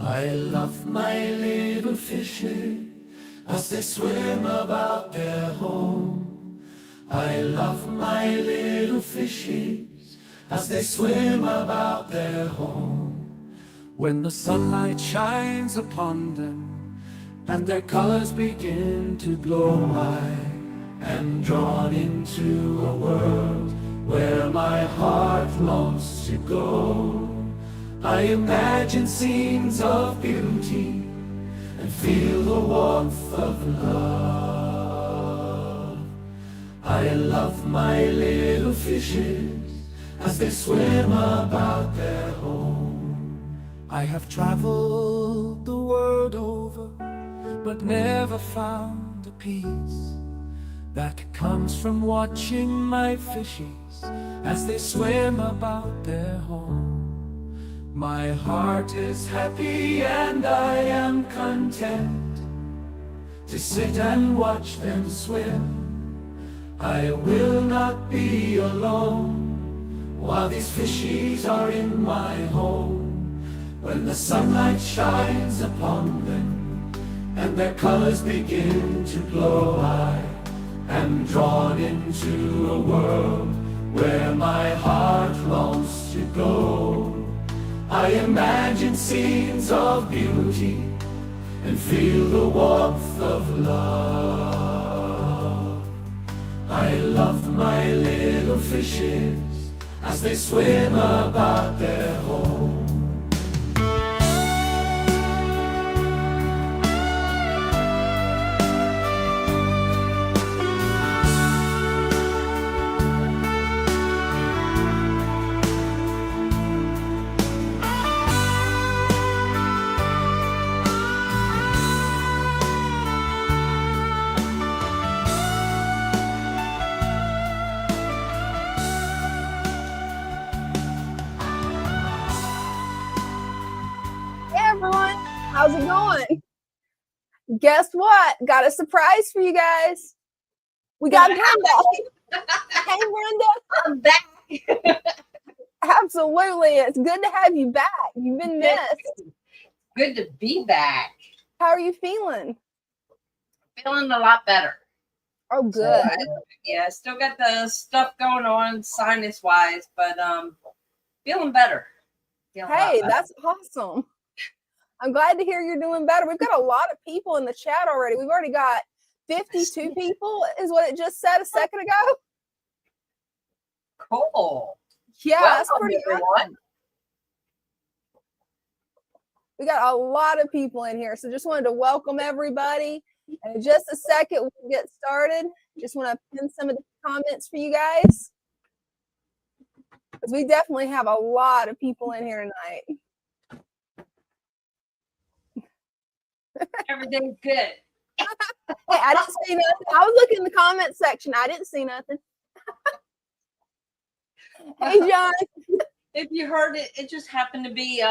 I love my little fishes as they swim about their home. I love my little fishes as they swim about their home. When the sunlight shines upon them and their colors begin to glow, I am drawn into a world where my heart longs to go. I imagine scenes of beauty and feel the warmth of love. I love my little fishes as they swim about their home. I have traveled the world over, but never found a peace that comes from watching my fishes as they swim about their home. My heart is happy and I am content to sit and watch them swim. I will not be alone while these fishies are in my home. When the sunlight shines upon them and their colors begin to glow, I am drawn into a world where my heart longs to go. I imagine scenes of beauty and feel the warmth of love. I love my little fishes as they swim about their home. How's it going? Guess what? Got a surprise for you guys. We got Brenda. Hey, Brenda. I'm back. Absolutely. It's good to have you back. You've been missed. Good to be back. How are you feeling? Feeling a lot better. Oh, good. So still got the stuff going on sinus-wise, but feeling better. Hey, that's awesome. I'm glad to hear you're doing better. We've got a lot of people in the chat already. We've already got 52 people is what it just said a second ago. Cool. Yeah, that's pretty good. We got a lot of people in here, so just wanted to welcome everybody. And in just a second, we'll get started. Just want to pin some of the comments for you guys, because we definitely have a lot of people in here tonight. Everything's good. Hey, I didn't see nothing. I was looking in the comment section. I didn't see nothing. Hey, John. If you heard it, it just happened to be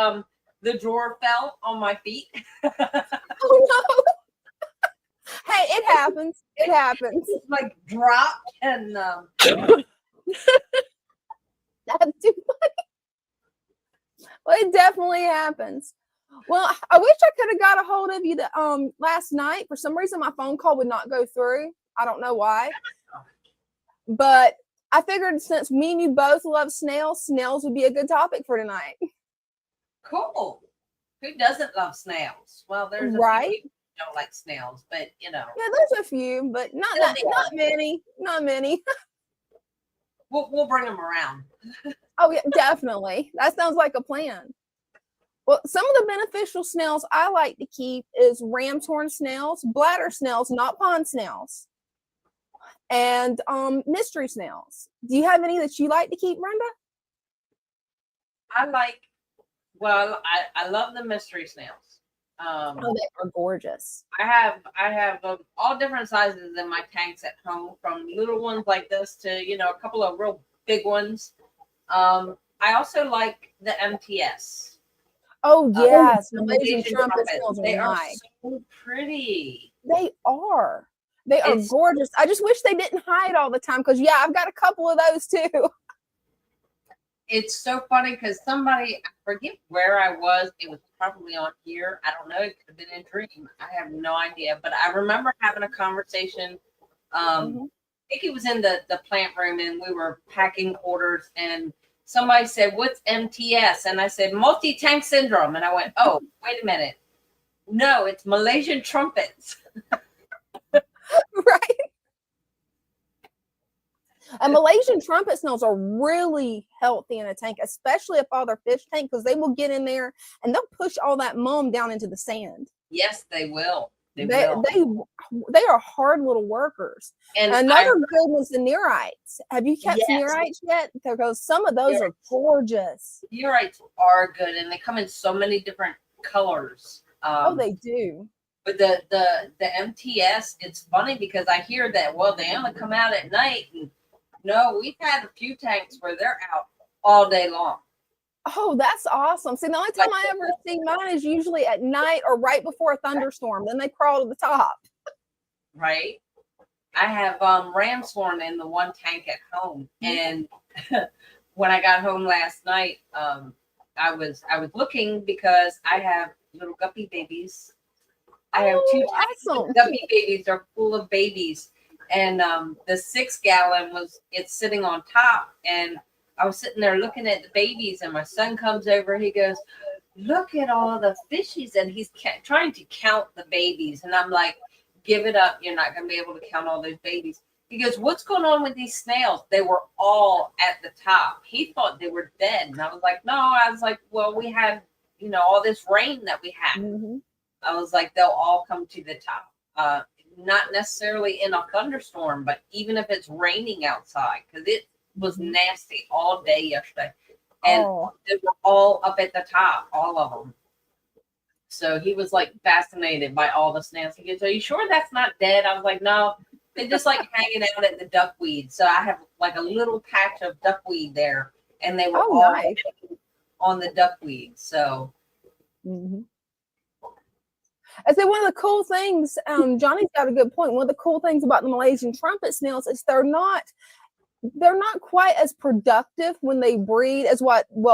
the drawer fell on my feet. Oh no. Hey, it happens. It happens. It's like dropped and that's too funny. Well, it definitely happens. Well, I wish I could have got a hold of you last night. For some reason, my phone call would not go through. I don't know why. But I figured since me and you both love snails, snails would be a good topic for tonight. Cool. Who doesn't love snails? Well, there's a few people who don't like snails, but you know. Yeah, there's a few, but not many. Not many. We'll bring them around. Oh, yeah, definitely. That sounds like a plan. Well, some of the beneficial snails I like to keep is ram's horn snails, bladder snails, not pond snails, and mystery snails. Do you have any that you like to keep, Brenda? I love the mystery snails. Oh, they are gorgeous. I have all different sizes in my tanks at home, from little ones like this to a couple of real big ones. I also like the MTS. Oh yes, Malaysian trumpet snails. They are so pretty. They are. They are gorgeous. I just wish they didn't hide all the time, because I've got a couple of those too. It's so funny because somebody, I forget where I was. It was probably on here. I don't know. It could have been a dream. I have no idea. But I remember having a conversation. Mhm. I think it was in the plant room, and we were packing orders, and somebody said, "What's MTS?" And I said, multi-tank syndrome. And I went, "Oh, wait a minute. No, it's Malaysian trumpets." Right. And Malaysian trumpet snails are really healthy in a tank, especially a father fish tank, because they will get in there and they'll push all that mumm down into the sand. Yes, they will. They They will. they are hard little workers. And Another good one's the neorites. Have you kept Yes. neorites yet? Because some of those are gorgeous. Neorites are good, and they come in so many different colors. Oh, they do. But the MTS, it's funny because I hear that, well, they only come out at night. And no, we've had a few tanks where they're out all day long. Oh, that's awesome. See, the only time I ever see mine is usually at night or right before a thunderstorm. Then they crawl to the top. Right. I have ram's horn in the one tank at home. And when I got home last night, I was looking because I have little guppy babies. I have two tanks. Awesome. Guppy babies are full of babies. And the 6 gallon it's sitting on top, and I was sitting there looking at the babies, and my son comes over. He goes, "Look at all the fishies," and he's trying to count the babies. And I'm like, "Give it up. You're not going to be able to count all those babies." He goes, "What's going on with these snails? They were all at the top." He thought they were dead. And I was like, "No." I was like, "Well, we had, all this rain that we had." Mm-hmm. I was like, they'll all come to the top. Not necessarily in a thunderstorm, but even if it's raining outside, because it was nasty all day yesterday. And they were all up at the top, all of them. So he was like fascinated by all the snails. He goes, "Are you sure that's not dead?" I was like, "No, they're just like hanging out at the duckweed." So I have like a little patch of duckweed there, and they were all nice. on the duckweed. So. Mm-hmm. I say one of the cool things, Johnny's got a good point. One of the cool things about the Malaysian trumpet snails is they're not quite as productive when they breed as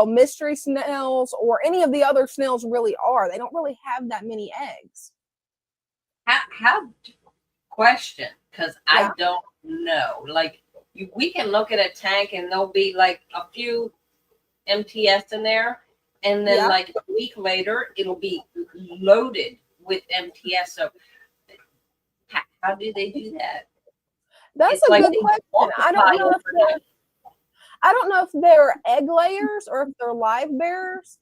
mystery snails or any of the other snails really are. They don't really have that many eggs. How question, because I don't know. Like we can look at a tank and there'll be like a few MTS in there, and then like a week later it'll be loaded with MTS. So how do they do that? That's a good question. I don't know if they're egg layers or if they're live bearers,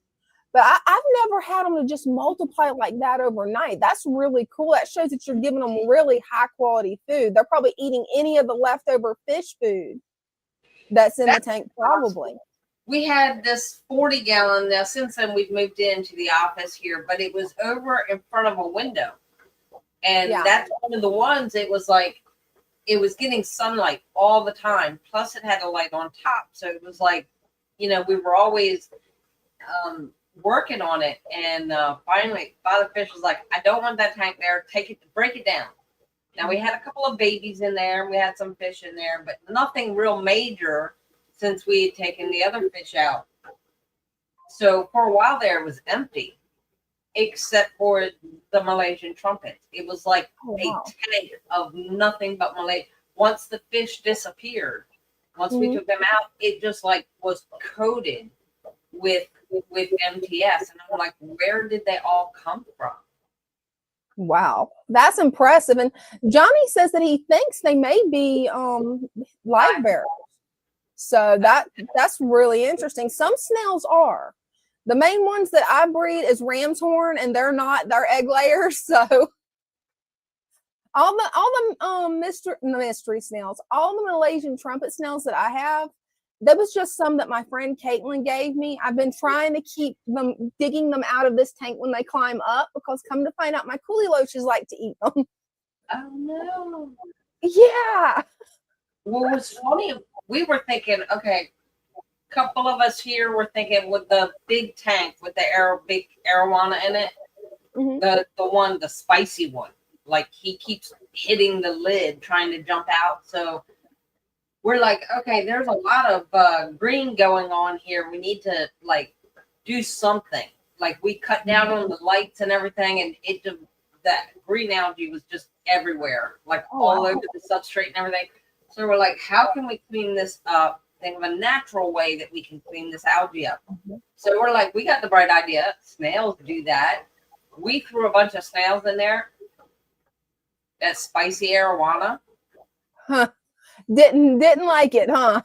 but I've never had them to just multiply like that overnight. That's really cool. That shows that you're giving them really high quality food. They're probably eating any of the leftover fish food that's in the tank, probably. We had this 40 gallon. Now, since then, we've moved into the office here, but it was over in front of a window. And that's one of the ones, it was like, it was getting sunlight all the time. Plus, it had a light on top. So it was like, we were always working on it. And finally, Father Fish was like, "I don't want that tank there. Break it down." Now, we had a couple of babies in there. We had some fish in there, but nothing real major since we had taken the other fish out. So for a while there, it was empty, except for the Malaysian trumpets. It was like a tank of nothing but Malay. Once the fish disappeared, once we took them out, it just like was coated with MTS. And I'm like, where did they all come from? Wow, that's impressive. And Johnny says that he thinks they may be live bearers. So that's really interesting. Some snails are. The main ones that I breed is ram's horn, and they're egg layers. So all the mystery snails, all the Malaysian trumpet snails that I have, that was just some that my friend Caitlin gave me. I've been trying to keep them, digging them out of this tank when they climb up, because come to find out, my coolie loaches like to eat them. Oh no. Yeah. Well, it was funny. We were thinking, okay, a couple of us here were thinking with the big tank with the big arowana in it, the spicy one. Like he keeps hitting the lid trying to jump out. So we're like, okay, there's a lot of green going on here. We need to like do something. like we cut down on the lights and everything, and that green algae was just everywhere, like all over the substrate and everything. So we're like, how can we clean this up? Think of a natural way that we can clean this algae up. So we're like, we got the bright idea. Snails do that. We threw a bunch of snails in there. That spicy arowana. Huh. Didn't like it, huh?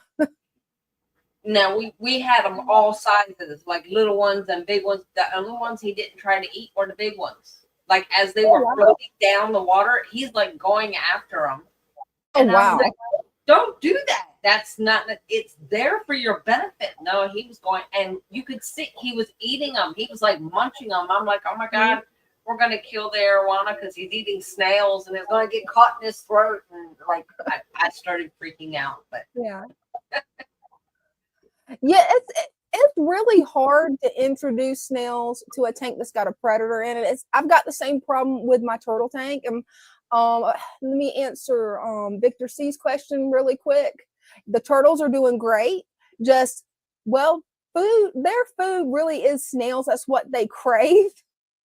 No, we had them all sizes, like little ones and big ones. The only ones he didn't try to eat were the big ones. Like as they were floating down the water, he's like going after them. And wow. Like, don't do that. That's not, it's there for your benefit. No, he was going, and you could see he was eating them. He was like munching them. I'm like, oh my God, we're going to kill the arowana because he's eating snails and it's going to get caught in his throat. And like, I started freaking out. But yeah. Yeah, it's really hard to introduce snails to a tank that's got a predator in it. I've got the same problem with my turtle tank. And let me answer Victor C's question really quick. The turtles are doing great. Just, well, their food really is snails. That's what they crave.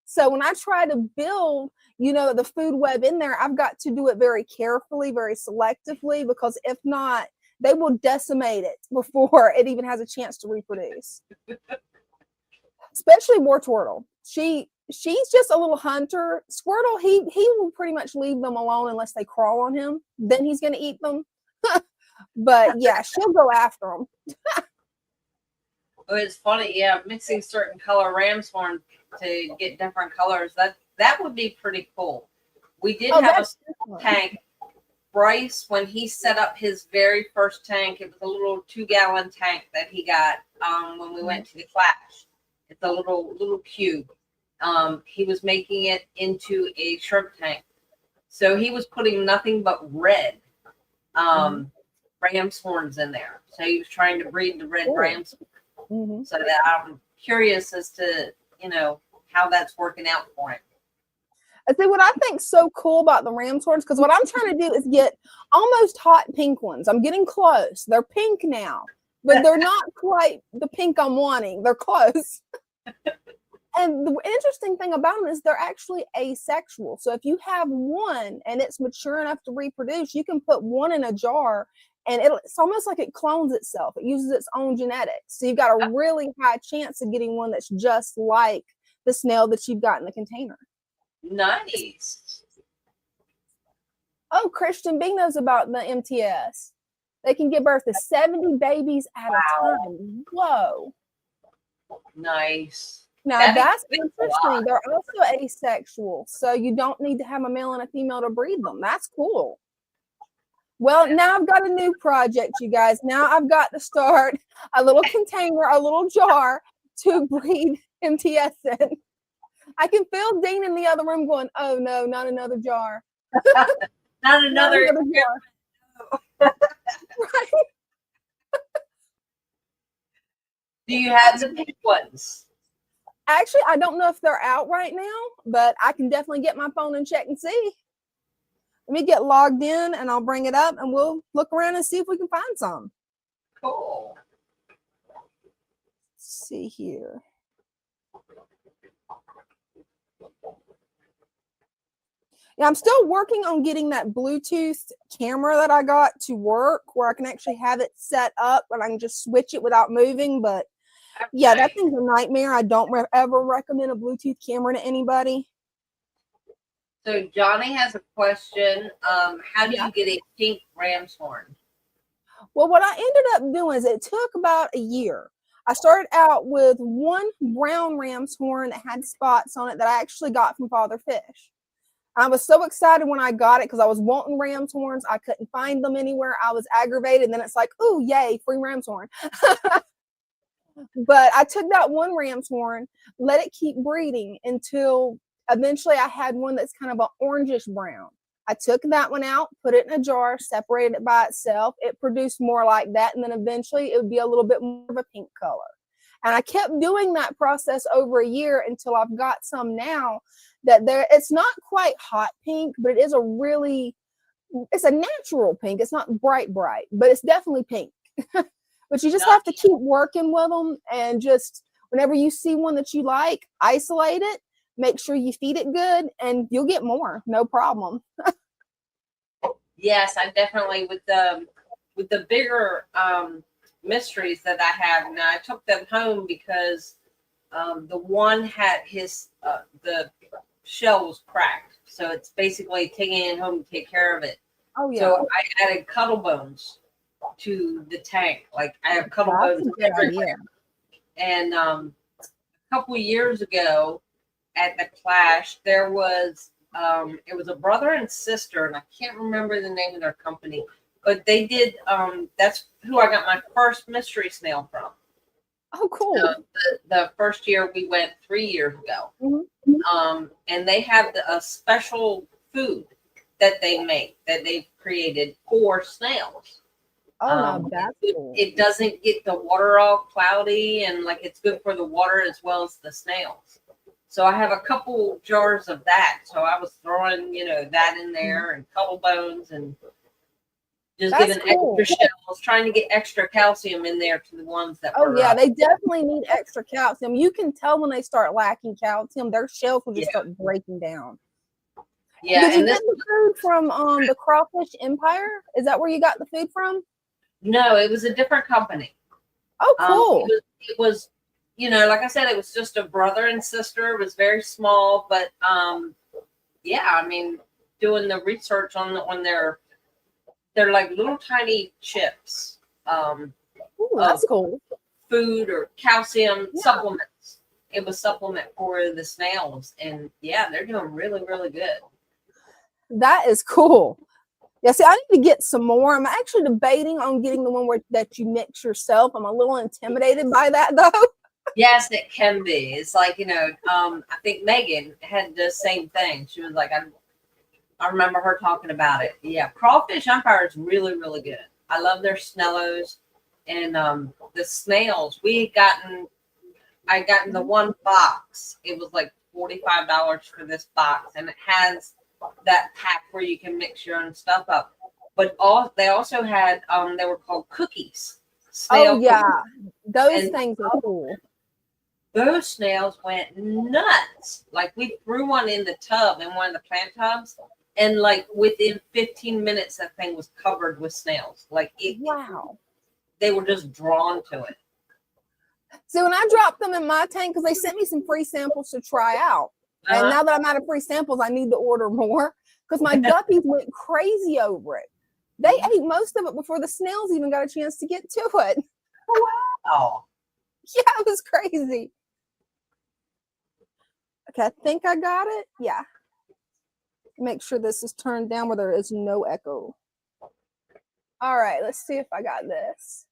So when I try to build, the food web in there, I've got to do it very carefully, very selectively, because if not, they will decimate it before it even has a chance to reproduce. Especially war turtle. She's just a little hunter. Squirtle, he will pretty much leave them alone unless they crawl on him. Then he's going to eat them. But yeah, she'll go after them. It's funny, mixing certain color ram's horn to get different colors. That would be pretty cool. We did have a tank. Bryce, when he set up his very first tank, it was a little 2-gallon tank that he got when we went to the clash. It's a little cube. He was making it into a shrimp tank. So he was putting nothing but red ram's horns in there. So he was trying to breed the red ram's horns. So that I'm curious as to, how that's working out for him. I see what I think's so cool about the ram's horns, because what I'm trying to do is get almost hot pink ones. I'm getting close. They're pink now, but they're not quite the pink I'm wanting. They're close. And the interesting thing about them is they're actually asexual. So if you have one and it's mature enough to reproduce, you can put one in a jar and it's almost like it clones itself. It uses its own genetics. So you've got a really high chance of getting one that's just like the snail that you've got in the container. Nice. Oh, Christian B knows about the MTS. They can give birth to 70 babies at a time. Whoa. Nice. Now that's interesting. They're also asexual, so you don't need to have a male and a female to breed them. That's cool. Well, now I've got a new project, you guys. Now I've got to start a little container, a little jar to breed MTS in. I can feel Dean in the other room going, oh no, not another jar. Not another jar. Right? Do you have the pink ones? Actually, I don't know if they're out right now, but I can definitely get my phone and check and see. Let me get logged in and I'll bring it up and we'll look around and see if we can find some. Cool. Let's see here. Yeah, I'm still working on getting that Bluetooth camera that I got to work where I can actually have it set up and I can just switch it without moving. But yeah, that thing's a nightmare. I don't ever recommend a Bluetooth camera to anybody. So Johnny has a question. How do you get a pink ram's horn? Well, what I ended up doing is it took about a year. I started out with one brown ram's horn that had spots on it that I actually got from Father Fish. I was so excited when I got it because I was wanting ram's horns. I couldn't find them anywhere. I was aggravated. And then it's like, oh, yay, free ram's horn. But I took that one ram's horn, let it keep breeding until eventually I had one that's kind of an orangish brown. I took that one out, put it in a jar, separated it by itself. It produced more like that. And then eventually it would be a little bit more of a pink color. And I kept doing that process over a year until I've got some now that it's not quite hot pink, but it is it's a natural pink. It's not bright, but it's definitely pink. But you just have to keep working with them and just Whenever you see one that you like, isolate it, make sure you feed it good, and you'll get more, no problem. Yes, I definitely, with the bigger mysteries that I have now, I took them home because the one had the shell was cracked, so it's basically taking it home to take care of it. Oh yeah. So I added cuttle bones to the tank. Like I have cuttle bones everywhere. And a couple years ago at the Clash, there was it was a brother and sister, and I can't remember the name of their company, but they did that's who I got my first mystery snail from. Oh, cool. So the first year we went 3 years ago. Mm-hmm. And they have a special food that they make, that they've created for snails. Oh, no, that's cool. It doesn't get the water all cloudy, and like it's good for the water as well as the snails. So I have a couple jars of that. So I was throwing, that in there, and cuttle bones, and just That's giving cool. extra shells, trying to get extra calcium in there to the ones that Oh, yeah, they definitely need extra calcium. You can tell when they start lacking calcium, their shells will just start breaking down. Yeah. Did you get the food from the Crawfish Empire? Is that where you got the food from? No, it was a different company. Oh, cool. It was, like I said, it was just a brother and sister. It was very small, but yeah, I mean, doing the research on they're like little tiny chips. Ooh, that's cool. Food or calcium supplements. It was supplement for the snails, and yeah, they're doing really, really good. That is cool. Yeah, see, I need to get some more. I'm actually debating on getting the one that you mix yourself. I'm a little intimidated by that, though. Yes, it can be. It's like, I think Megan had the same thing. She was like, I remember her talking about it. Yeah, Crawfish Empire is really, really good. I love their Snellos, and the snails. I gotten the one box. It was like $45 for this box, and it has that pack where you can mix your own stuff up. But they also had they were called cookies. Oh yeah, those things are cool. Those snails went nuts. Like we threw one in the tub, in one of the plant tubs, and like within 15 minutes, that thing was covered with snails. Like wow, they were just drawn to it. So when I dropped them in my tank, because they sent me some free samples to try out. And now that I'm out of free samples, I need to order more because my guppies went crazy over it. They ate most of it before the snails even got a chance to get to it. Wow. Yeah, it was crazy. Okay, I think I got it. Yeah. Make sure this is turned down where there is no echo. All right, let's see if I got this.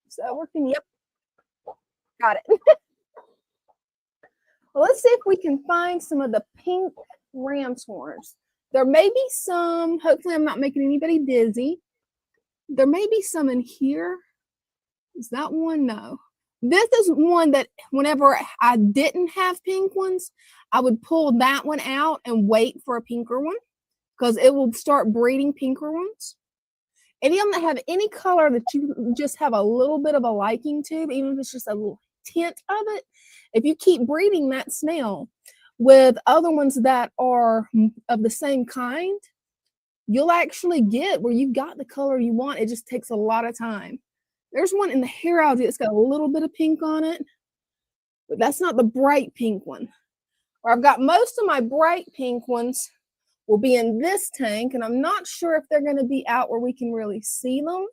Is that working? Yep. Got it. Well, let's see if we can find some of the pink ram's horns. There may be some, hopefully I'm not making anybody dizzy. There may be some in here. Is that one? No. This is one that whenever I didn't have pink ones, I would pull that one out and wait for a pinker one because it will start breeding pinker ones. Any of them that have any color that you just have a little bit of a liking to, even if it's just a little tint of it, if you keep breeding that snail with other ones that are of the same kind, you'll actually get where you've got the color you want. It just takes a lot of time. There's one in the hair algae that's got a little bit of pink on it, but that's not the bright pink one. Or I've got most of my bright pink ones will be in this tank, and I'm not sure if they're going to be out where we can really see them.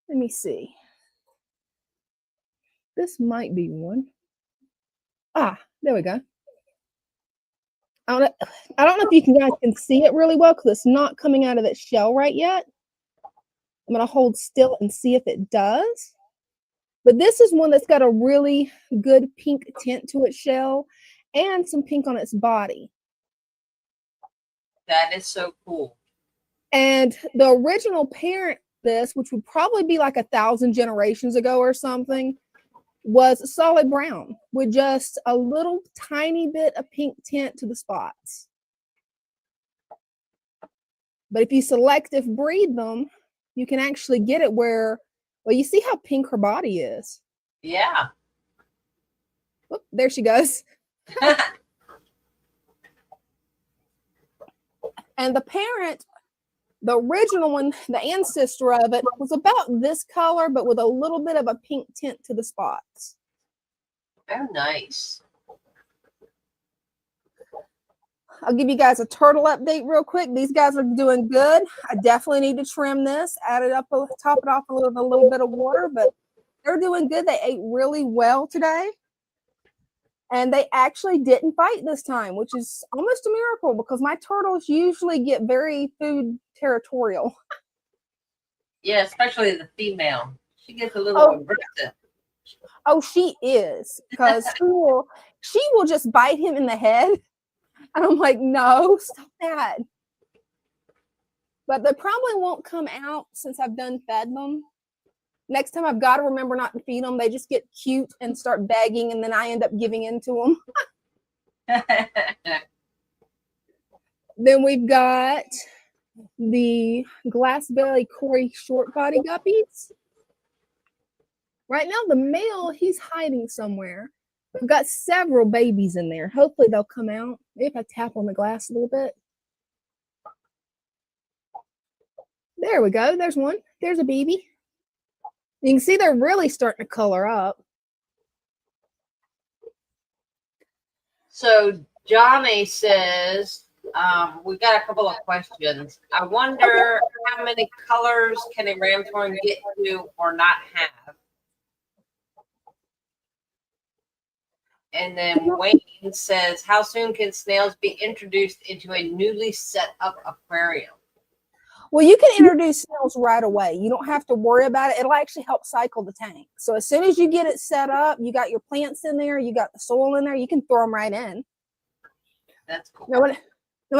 Let me see. This might be one. Ah, there we go. I don't know if you guys can see it really well because it's not coming out of its shell right yet. I'm going to hold still and see if it does. But this is one that's got a really good pink tint to its shell and some pink on its body. That is so cool. And the original parent, this, which would probably be like 1,000 generations ago or something, was solid brown with just a little tiny bit of pink tint to the spots. But if you selective breed them, you can actually get it where, well, you see how pink her body is. Yeah. Oop, there she goes. And the parent, the original one, the ancestor of it, was about this color, but with a little bit of a pink tint to the spots. Oh, nice. I'll give you guys a turtle update real quick. These guys are doing good. I definitely need to trim this, add it up, top it off with a little bit of water, but they're doing good. They ate really well today. And they actually didn't fight this time, which is almost a miracle because my turtles usually get very food territorial. Yeah, especially the female. She gets a little aggressive. Oh, she is, because she will just bite him in the head. And I'm like, no, stop that. But they probably won't come out since I've done fed them. Next time I've got to remember not to feed them. They just get cute and start begging, and then I end up giving in to them. Then we've got the glass belly Cory short body guppies. Right now, the male, he's hiding somewhere. We've got several babies in there. Hopefully they'll come out. Maybe if I tap on the glass a little bit. There we go. There's one. There's a baby. You can see they're really starting to color up. So Johnny says, we've got a couple of questions. I wonder how many colors can a ramshorn get to or not have? And then Wayne says, how soon can snails be introduced into a newly set up aquarium? Well, you can introduce snails right away. You don't have to worry about it. It'll actually help cycle the tank. So as soon as you get it set up, you got your plants in there, you got the soil in there, you can throw them right in. That's cool. Now, when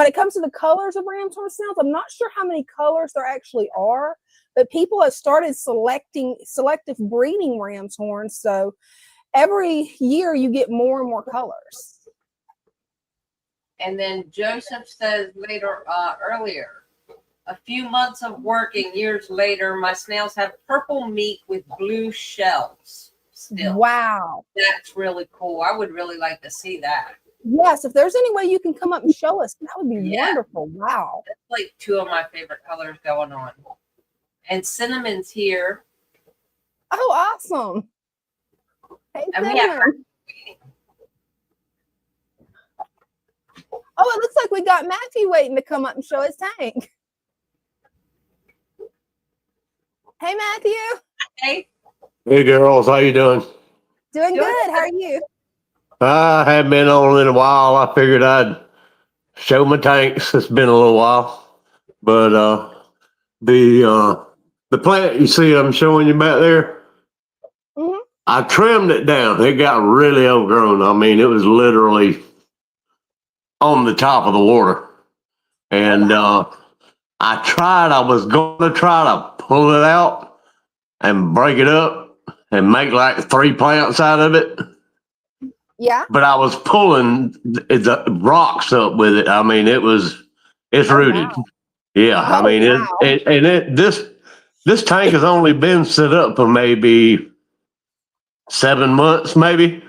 it comes to the colors of ramshorn snails, I'm not sure how many colors there actually are, but people have started selective breeding ramshorns. So every year you get more and more colors. And then Joseph says earlier, a few months of working, years later, my snails have purple meat with blue shells still. Wow. That's really cool. I would really like to see that. Yes, if there's any way you can come up and show us, that would be wonderful. Wow. That's like two of my favorite colors going on. And Cinnamon's here. Oh, awesome. Hey, Cinnamon. Oh, it looks like we got Matthew waiting to come up and show his tank. Hey, Matthew. Hey. Hey, girls. How you doing? Doing good. How are you? I haven't been on in a while. I figured I'd show my tanks. It's been a little while. But the plant you see I'm showing you back there, I trimmed it down. It got really overgrown. I mean, it was literally on the top of the water. And I was going to try to pull it out and break it up and make like 3 plants out of it. Yeah. But I was pulling the rocks up with it. I mean, it's rooted. Wow. Yeah. I mean, this tank has only been set up for maybe 7 months, maybe.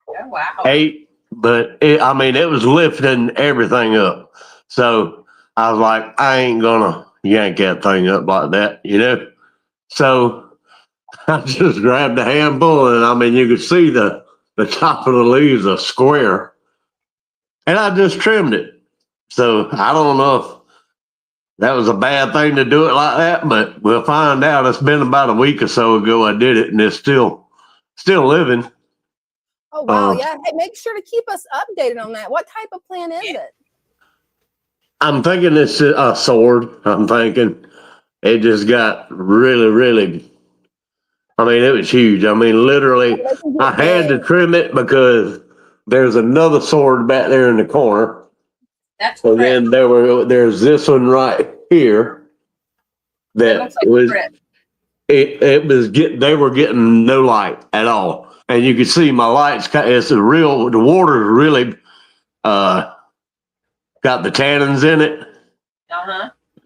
Oh, wow. 8. But it was lifting everything up. So I was like, I ain't gonna yank that thing up like that, you know? So I just grabbed a handful, and I mean, you could see the top of the leaves are square, and I just trimmed it. So I don't know if that was a bad thing to do it like that, but we'll find out. It's been about a week or so ago I did it, and it's still living. Oh, wow. Yeah. Hey, make sure to keep us updated on that. What type of plant is it? I'm thinking it's a sword. I'm thinking it just got really, really, I mean, it was huge. I mean, literally, I had to trim it because there's another sword back there in the corner. That's and then there's this one right here that was they were getting no light at all, and you could see my lights. The water really got the tannins in it.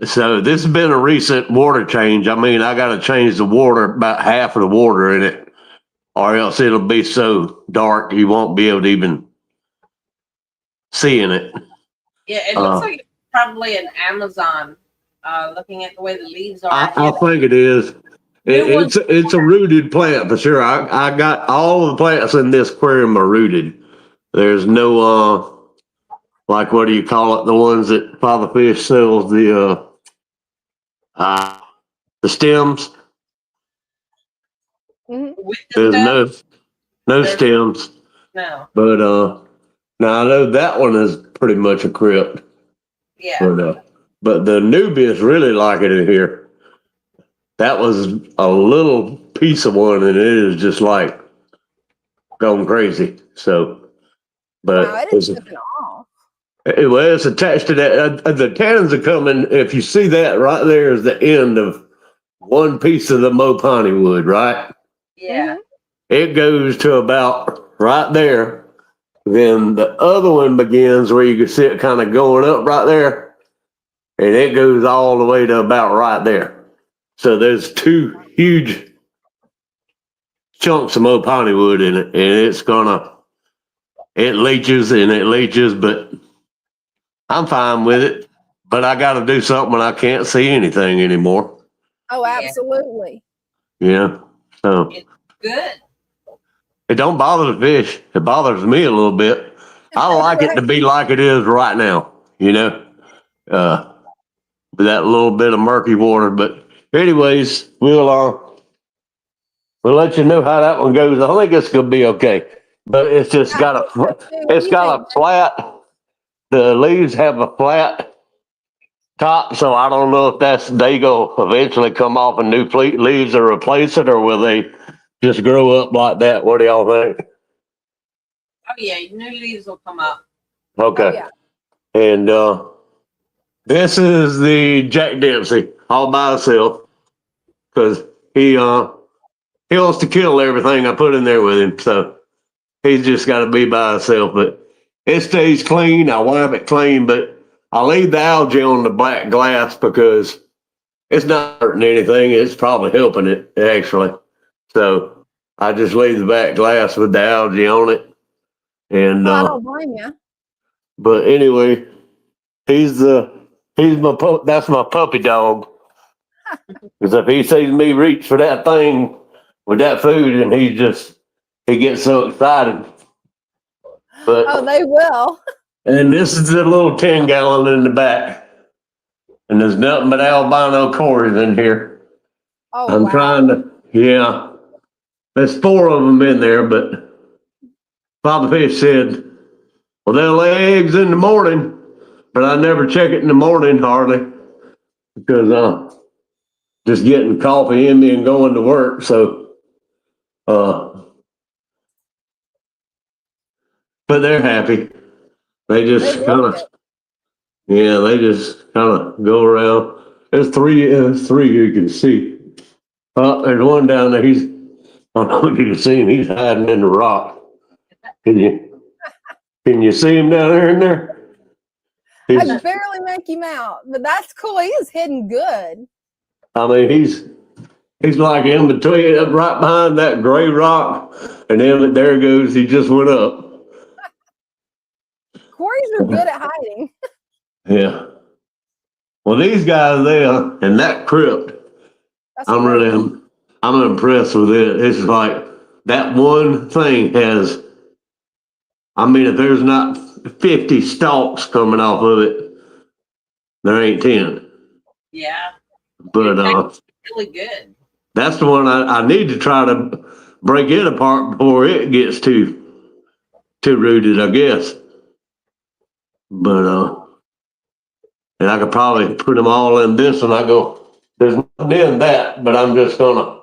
So this has been a recent water change. I mean, I got to change the water, about half of the water in it, or else it'll be so dark you won't be able to even see in it. Yeah, it looks like it's probably an Amazon. Looking at the way the leaves are. I think it is. It's a rooted plant for sure. I got all the plants in this aquarium are rooted. There's no like what do you call it? The ones that Father Fish sells the stems. With There's the no stems. No. But now I know that one is pretty much a crypt. Yeah. But the newbies really like it in here. That was a little piece of one, and it is just like going crazy. So, but wow, it is shipping off. It's attached to that. The tannins are coming. If you see that right there is the end of one piece of the Mopani wood, right? Yeah. It goes to about right there. Then the other one begins where you can see it kind of going up right there, and it goes all the way to about right there. So there's two huge chunks of Mopani wood in it, and it leaches, but I'm fine with it. But I got to do something when I can't see anything anymore. Oh, absolutely. Yeah. So it's good. It don't bother the fish. It bothers me a little bit. I like it to be like it is right now, with that little bit of murky water. But anyways, we'll let you know how that one goes. I think it's gonna be okay. But it's just got a flat. The leaves have a flat top, so I don't know if they go eventually come off and new leaves or replace it, or will they just grow up like that? What do y'all think? Oh yeah, new leaves will come up. Okay. Oh, yeah. And this is the Jack Dempsey all by himself because he wants to kill everything I put in there with him. So he's just got to be by himself. But it stays clean. I wipe it clean, but I leave the algae on the black glass because it's not hurting anything. It's probably helping it actually. So I just leave the back glass with the algae on it. And I don't blame you. but anyway, that's my puppy dog. Because if he sees me reach for that thing with that food, and he gets so excited. But they will. and this is the little 10-gallon in the back, and there's nothing but albino cories in here. Oh, I'm trying to, yeah. There's 4 of them in there, but Papa Fish said, well, they'll lay eggs in the morning, but I never check it in the morning hardly because just getting coffee in me and going to work. So, but they're happy. They just kind of, they just kind of go around. There's three you can see. There's one down there. I don't know if you can see him. He's hiding in the rock. Can you see him down there in there? I can barely make him out, but that's cool. He is hidden good. I mean, he's like in between, right behind that gray rock, and then there goes. He just went up. Cories are good at hiding. Yeah. Well, these guys there in that crypt, I'm impressed with it. It's like that one thing has. I mean, if there's not 50 stalks coming off of it, there ain't 10. Yeah. But really good. That's the one I need to try to break it apart before it gets too rooted, I guess. But and I could probably put them all in this, and I go, there's nothing in that, but I'm just gonna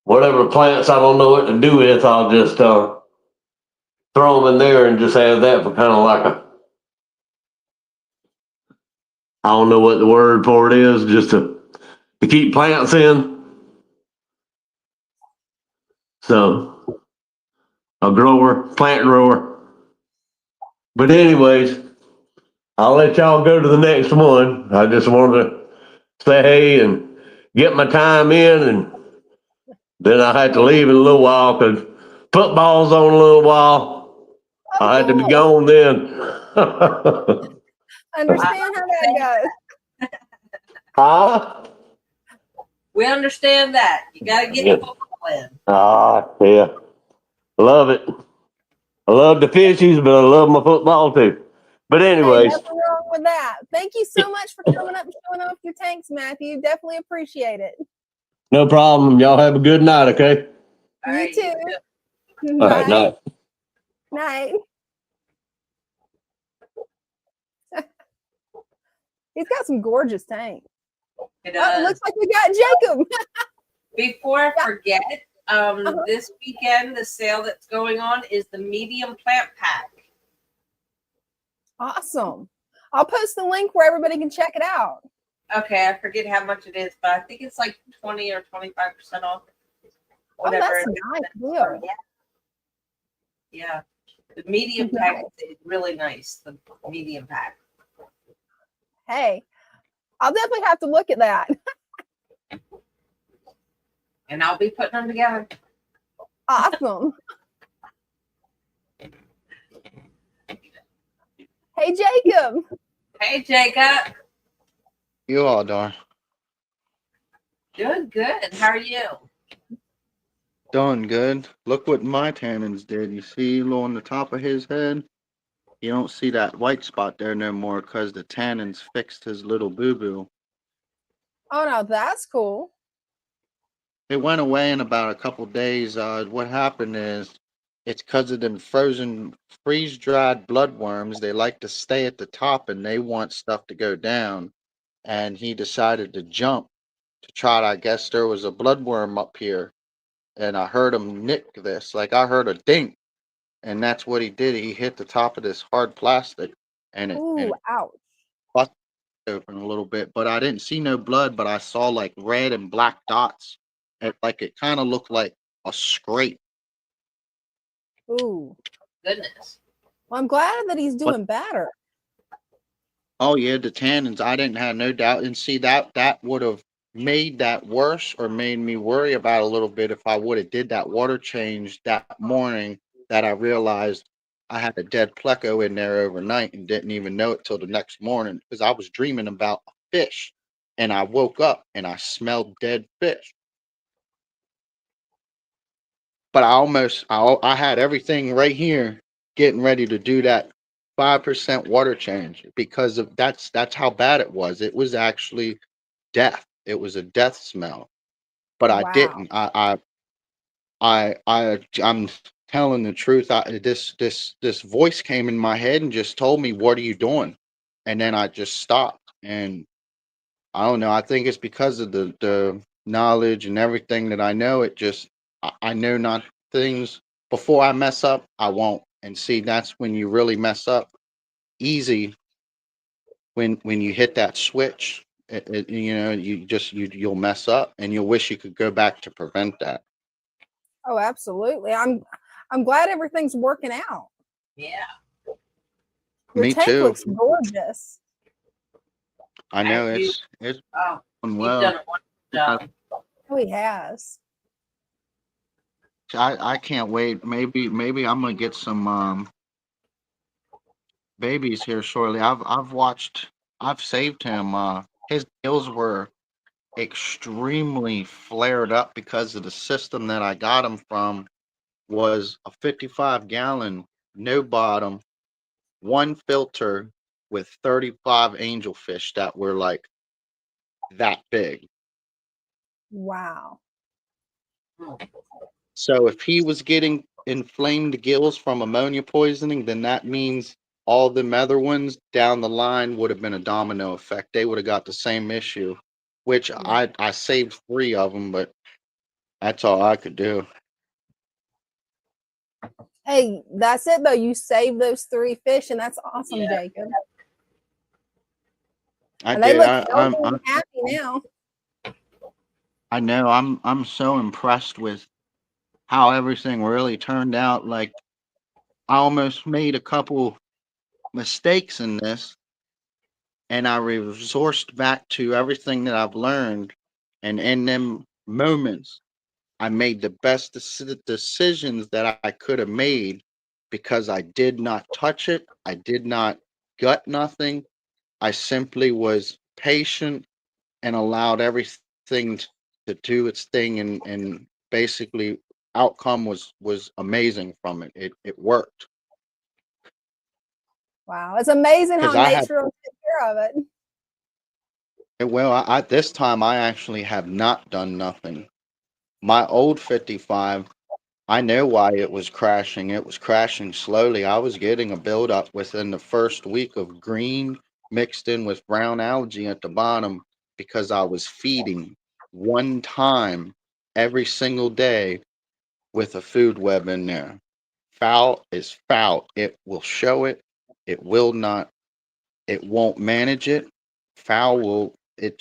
whatever plants I don't know what to do with, I'll just throw them in there and just have that for kind of like I don't know what the word for it is, just to keep plants in. So a plant grower. But anyways, I'll let y'all go to the next one. I just wanted to say hey and get my time in, and then I had to leave in a little while because football's on a little while. Oh, I had to be cool. gone then. Understand how that goes. Huh? We understand that. You got to get Yeah. the football in. Yeah. Love it. I love the fishies, but I love my football too. But Hey, anyways, nothing wrong with that. Thank you so much for coming up and showing off your tanks, Matthew. Definitely appreciate it. no problem. Y'all have a good night, okay? All You right, you too. All right, Bye. night. Night. He's got some gorgeous tanks. It Oh, does. it looks like we got Jacob. Before I Yeah. forget, Uh-huh. this weekend, the sale that's going on is the medium plant pack. Awesome. I'll post the link where everybody can check it out. Okay, I forget how much it is, but I think it's like 20 or 25% off. Oh, that's a nice deal. Yeah. The medium pack is really nice. The medium pack. Hey, I'll definitely have to look at that. And I'll be putting them together. Awesome. Hey, Jacob. Hey, Jacob. You all doing? Doing good. How are you? Doing good. Look what my tannins did. You see on the top of his head? You don't see that white spot there no more because the tannins fixed his little boo-boo. Oh, no, that's cool. It went away in about a couple days. What happened is it's because of them frozen, freeze-dried bloodworms. They like to stay at the top and they want stuff to go down. And he decided to jump to try to, I guess there was a bloodworm up here. And I heard him nick this. Like I heard a dink. And that's what he did. He hit the top of this hard plastic and Ooh, it ouch. busted open a little bit. But I didn't see no blood, but I saw like red and black dots. It kind of looked like a scrape. Ooh. Goodness. Well, I'm glad that he's But doing better. oh yeah, the tannins, I didn't have no doubt. And see that would have made that worse or made me worry about a little bit if I would have did that water change that morning that I realized I had a dead pleco in there overnight and didn't even know it till the next morning because I was dreaming about a fish and I woke up and I smelled dead fish. But I had everything right here getting ready to do that 5% water change because of that's how bad it was. It was actually death. It was a death smell. But I Wow. didn't. I'm telling the truth. This voice came in my head and just told me, "What are you doing?" And then I just stopped. And I don't know. I think it's because of the knowledge and everything that I know. It just I know not things before I mess up. I won't. And see, that's when you really mess up easy when you hit that switch. You'll mess up and you'll wish you could go back to prevent that. Oh, absolutely. I'm glad everything's working out. Yeah. Your Me tank too. looks gorgeous. I know Thank you. it's Oh, going you've done well. a wonderful job. Oh, he has. I can't wait. Maybe I'm gonna get some babies here shortly. I've saved him. His gills were extremely flared up because of the system that I got him from was a 55-gallon, no bottom, one filter with 35 angelfish that were like that big. Wow. So if he was getting inflamed gills from ammonia poisoning, then that means all the other ones down the line would have been a domino effect. They would have got the same issue, which Yeah. I saved 3 of them, but that's all I could do. Hey, that's it though. You saved those 3 fish, and that's awesome, Yeah. Jacob. I And they did. look healthy and happy now. I know. I'm so impressed with how everything really turned out. Like I almost made a couple mistakes in this, and I resourced back to everything that I've learned. And in them moments, I made the best decisions that I could have made because I did not touch it. I did not gut nothing. I simply was patient and allowed everything to do its thing, and basically outcome was amazing from it. It worked. Wow, it's amazing how Because I had nature will take care of it. well, I this time I actually have not done nothing. My old 55, I know why it was crashing. It was crashing slowly. I was getting a buildup within the first week of green mixed in with brown algae at the bottom because I was feeding one time every single day with a food web in there. Foul is foul. It will show it. It will not. It won't manage it. Foul will. It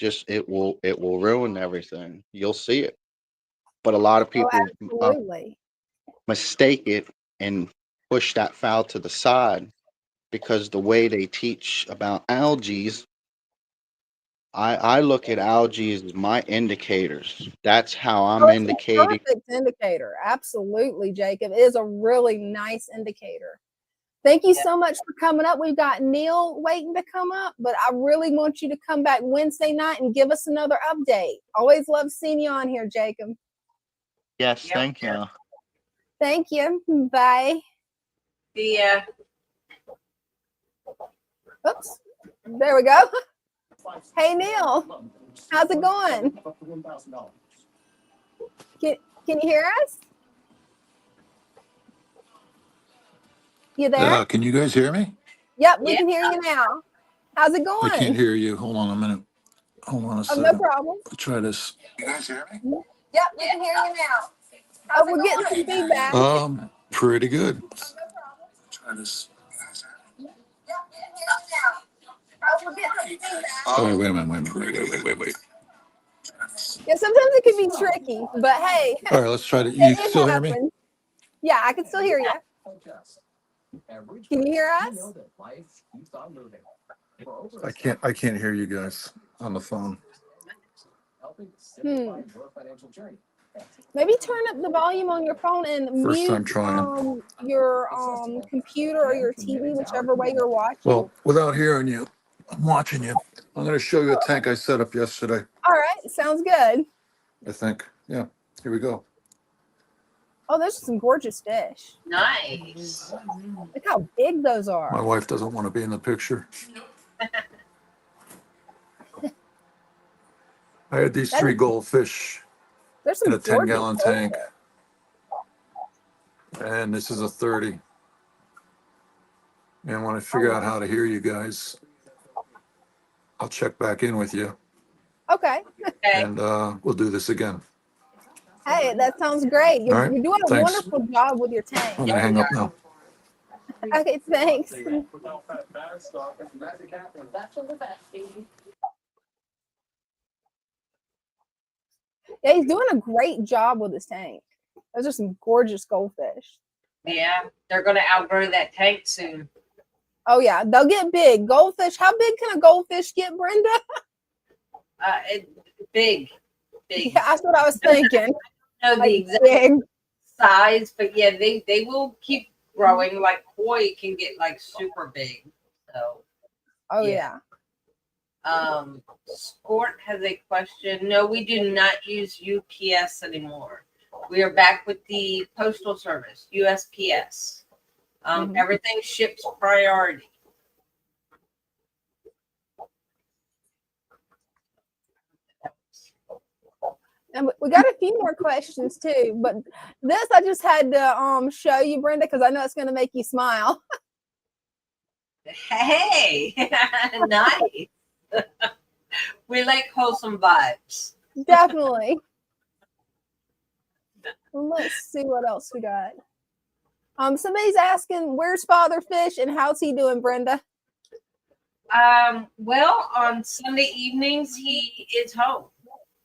will ruin everything. You'll see it. But a lot of Oh, people absolutely. mistake it and push that foul to the side because the way they teach about algae, I look at algae as my indicators. That's how Oh, I'm it's a indicating. perfect indicator. Absolutely, Jacob. It is a really nice indicator. Thank you Yeah. so much for coming up. We've got Neil waiting to come up, but I really want you to come back Wednesday night and give us another update. Always love seeing you on here, Jacob. Yes, Yep. thank you. Thank you. Bye. The Oops. There we go. Hey, Neil. How's it going? Can you hear us? You there? Can you guys hear me? Yep, we yeah, can hear you now. How's it I can't going? hear you. Hold on a minute. Hold on a Oh, no second. problem. I'll try this. You guys hear me? Yep, we can hear you now. Oh, we're getting some feedback. Pretty good. Oh, no problem. Try this. Yep, we can hear you now. Oh, we're getting some feedback. Oh, wait a minute. Wait. Yeah, sometimes it can be tricky, but hey, All right, let's try to. You it still hear me? happens. Yeah, I can still hear you. Can you hear us? I can't hear you guys on the phone. Maybe turn up the volume on your phone and First mute time trying. your computer or your TV, whichever way you're watching. Well, without hearing you, I'm watching you. I'm going to show you a tank I set up yesterday. All right, sounds good. I think. Yeah. Here we go. Oh, those are some gorgeous fish. nice. Look how big those My are. wife doesn't want to be in the picture. I had these That three is, goldfish there's in some a gorgeous 10-gallon fish tank, there. and this is a 30. And when I Oh, figure out how to hear you guys, I'll check back in with you, okay. Okay. and we'll do this again. Hey, that sounds great. All You're, right. you're doing a Thanks. wonderful job with your tank. I'm gonna hang up now. Okay, thanks. Yeah, he's doing a great job with his tank. Those are some gorgeous goldfish. Yeah, they're gonna outgrow that tank soon. Oh yeah, they'll get big. Goldfish. How big can a goldfish get, Brenda? Big. Yeah, that's what I was thinking. I don't know the Like exact big. size, but yeah, they will keep growing. Like koi can get like super big. So Oh yeah. yeah. Sport has a question. No, we do not use UPS anymore. We are back with the postal service, USPS. Everything ships priority. And we got a few more questions too, but this I just had to show you, Brenda, because I know it's going to make you smile. Hey, nice. We like wholesome vibes. Definitely. Let's see what else we got. Somebody's asking, where's Father Fish and how's he doing, Brenda? Well, on Sunday evenings he is home.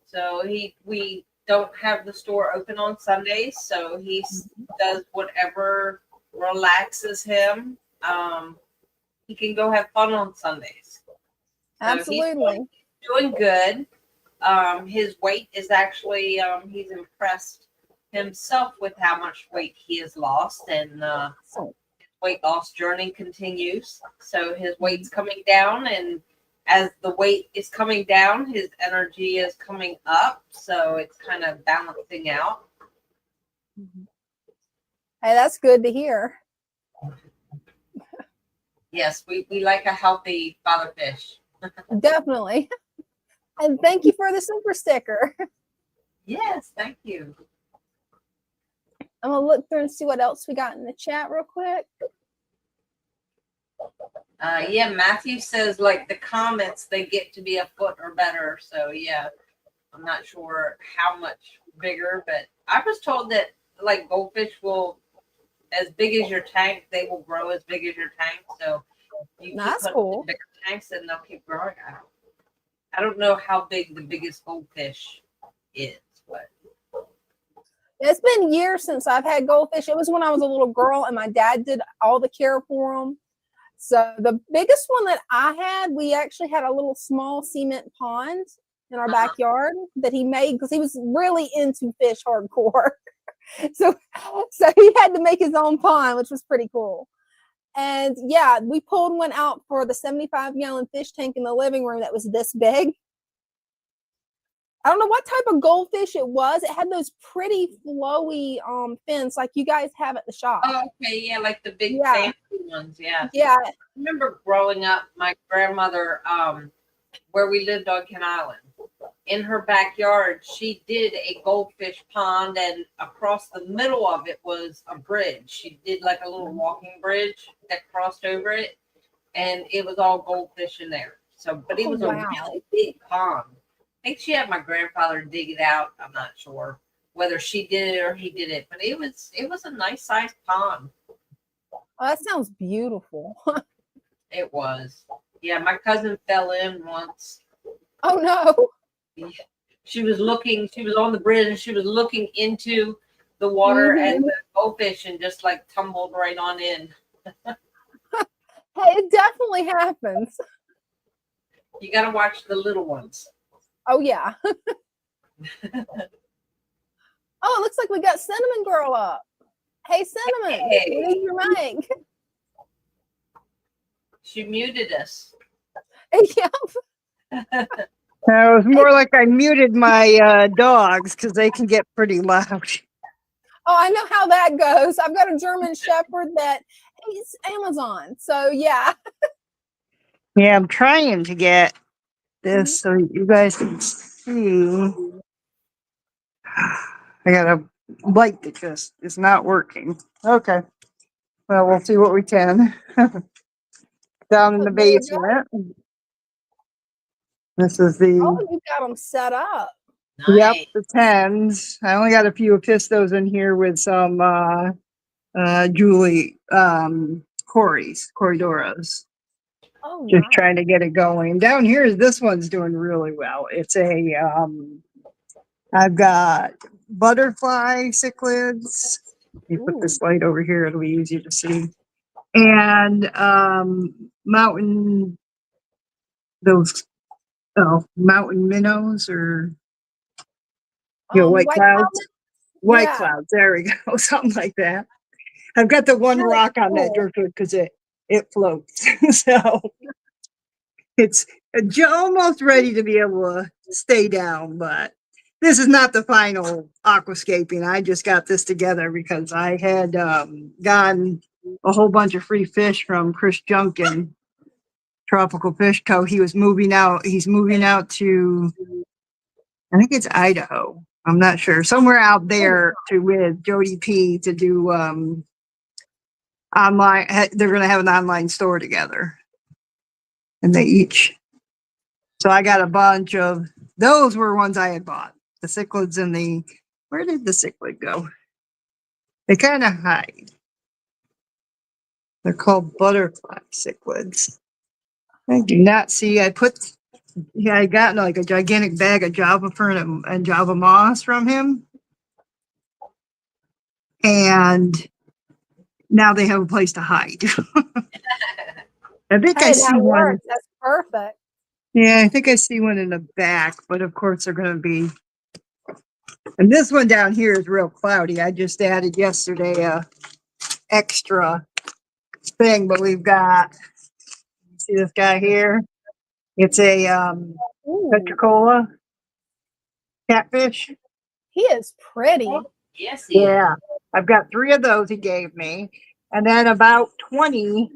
So we don't have the store open on Sundays, so he does whatever relaxes him. He can go have fun on Sundays. So he's Absolutely. doing good. His weight is actually, he's impressed himself with how much weight he has lost, and So, weight loss journey continues. So his weight's coming down, and as the weight is coming down, his energy is coming up. So it's kind of balancing out. hey, that's good to hear. Yes, we like a healthy father fish. Definitely. And thank you for the super sticker. Yes, thank you. I'm gonna look through and see what else we got in the chat real quick. Yeah, Matthew says like the comments, they get to be a foot or better. So yeah, I'm not sure how much bigger, but I was told that like goldfish will, as big as your tank, they will grow as big as your tank. So you keep That's putting cool. in bigger tanks and they'll keep growing. I don't know how big the biggest goldfish is, but It's been years since I've had goldfish. It was when I was a little girl and my dad did all the care for them. So the biggest one that I had, we actually had a little small cement pond in our backyard that he made because he was really into fish hardcore. so he had to make his own pond, which was pretty cool. And yeah, we pulled one out for the 75-gallon fish tank in the living room that was this big. I don't know what type of goldfish it was. It had those pretty flowy fins like you guys have at the shop. oh, okay, yeah, like the big Yeah. fancy ones, yeah. Yeah. I remember growing up, my grandmother, where we lived on Ken Island, in her backyard, she did a goldfish pond, and across the middle of it was a bridge. She did like a little walking bridge that crossed over it, and it was all goldfish in there. So, but it was a really big pond. I think she had my grandfather dig it out. I'm not sure whether she did it or he did it, but it was a nice sized pond. Oh, that sounds beautiful. It was. Yeah, my cousin fell in once. Oh no. She was on the bridge and she was looking into the water and the goldfish and just like tumbled right on in. Hey, it definitely happens. You got to watch the little ones. Oh yeah. Oh, it looks like we got Cinnamon Girl up. Hey, Cinnamon, Hey. we need your mic. She muted us. Yeah. It was more like I muted my dogs because they can get pretty loud. Oh, I know how that goes. I've got a German Shepherd that eats Amazon. So yeah. Yeah, I'm trying to get this so you guys can see. I got a light that just is not working. Okay. Well, we'll see what we can. Down in the There you go. basement. This is the, Oh, you got them set up. yep, Nice. the 10s. I only got a few Apistos in here with some Julie Corridoras. Oh, Just nice. trying to get it going. Down here, this one's doing really well. It's a I've got butterfly cichlids. You put this light over here, it'll be easier to see. And mountain minnows or white clouds. White clouds, there we go. Something like that. I've got the one rock on that driftwood because it floats. So it's almost ready to be able to stay down, but this is not the final aquascaping. I just got this together because I had gotten a whole bunch of free fish from Chris Junkin, Tropical Fish Co. He was moving out. He's moving out to, I think it's Idaho. I'm not sure. Somewhere out there with Jody P to do online. They're going to have an online store together. And they each. So I got a bunch of, those were ones I had bought. The cichlids and the, where did the cichlid go? They kind of hide. They're called butterfly cichlids. I do not see, I got like a gigantic bag of Java fern and Java moss from him. And now they have a place to hide. I think I see one. That's perfect. Yeah, I think I see one in the back, but of course they're going to be. And this one down here is real cloudy. I just added yesterday a extra thing, but we've got, see this guy here? It's a Ooh, Petricola catfish. he is pretty. Yes, he is. Yeah, I've got 3 of those he gave me, and then about 20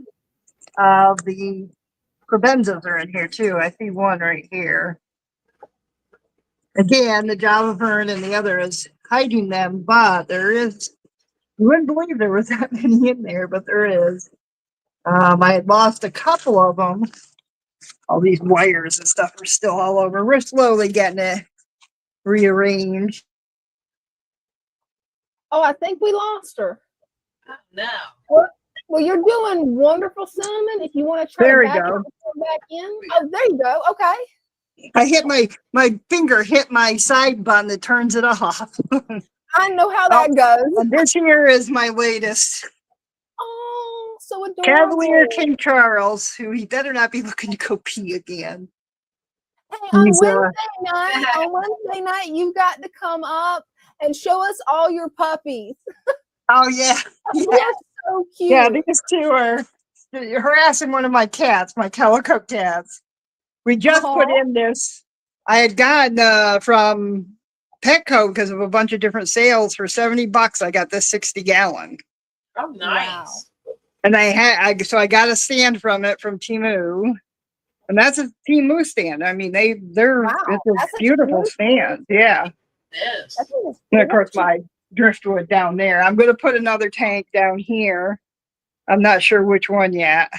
of the crabenzas are in here too. I see one right here. Again, the Java fern and the other is hiding them, but there is. You wouldn't believe there was that many in there, but there is. I had lost a couple of them. All these wires and stuff are still all over. We're slowly getting it rearranged. Oh, I think we lost her. No. Well, you're doing wonderful, Cinnamon. If you want to try There to we back go. it back in. Oh, there you go. Okay. I hit my finger hit my side button that turns it off. I know how that goes. And this here is my latest Oh, so Cavalier adorable. King Charles, who he better not be looking to go pee again. Hey, on He's, Wednesday night, you got to come up and show us all your puppies. oh yeah, yeah, They're so cute. yeah. These 2 are harassing one of my cats, my calico cats. We just put in this. I had gotten from Petco because of a bunch of different sales for $70. I got this 60-gallon. Oh, nice. Wow. And I got a stand from it from Temu. And that's a Temu stand. I mean, they're Wow, it's a that's a beautiful Temu stand. Yeah. This. That thing is And of course gorgeous. my driftwood down there. I'm gonna put another tank down here. I'm not sure which one yet.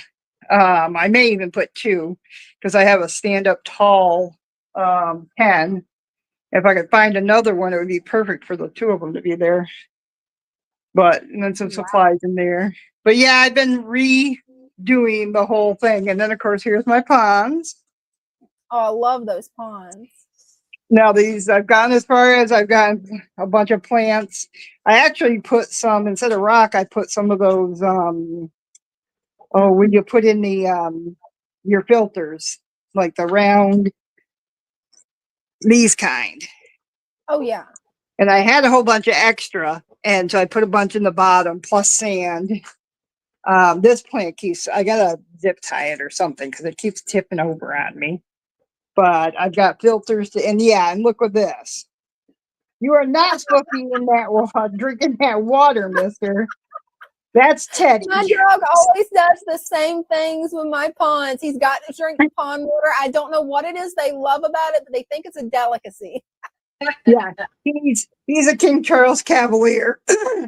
I may even put 2 because I have a stand-up tall pen. If I could find another one, it would be perfect for the 2 of them to be there. But and then some supplies in there. But yeah, I've been redoing the whole thing. And then of course here's my ponds. Oh, I love those ponds. Now these I've gone as far as I've gotten a bunch of plants. I actually put some instead of rock, I put some of those when you put in the your filters, like the round, these kind. Oh yeah. And I had a whole bunch of extra, and so I put a bunch in the bottom plus sand. This plant I gotta zip tie it or something because it keeps tipping over on me. But I've got filters and look at this. You are not supposed to be in that water, drinking that water, mister. That's Teddy. My dog always does the same things with my ponds. He's got to drink pond water. I don't know what it is they love about it, but they think it's a delicacy. Yeah, he's a King Charles Cavalier,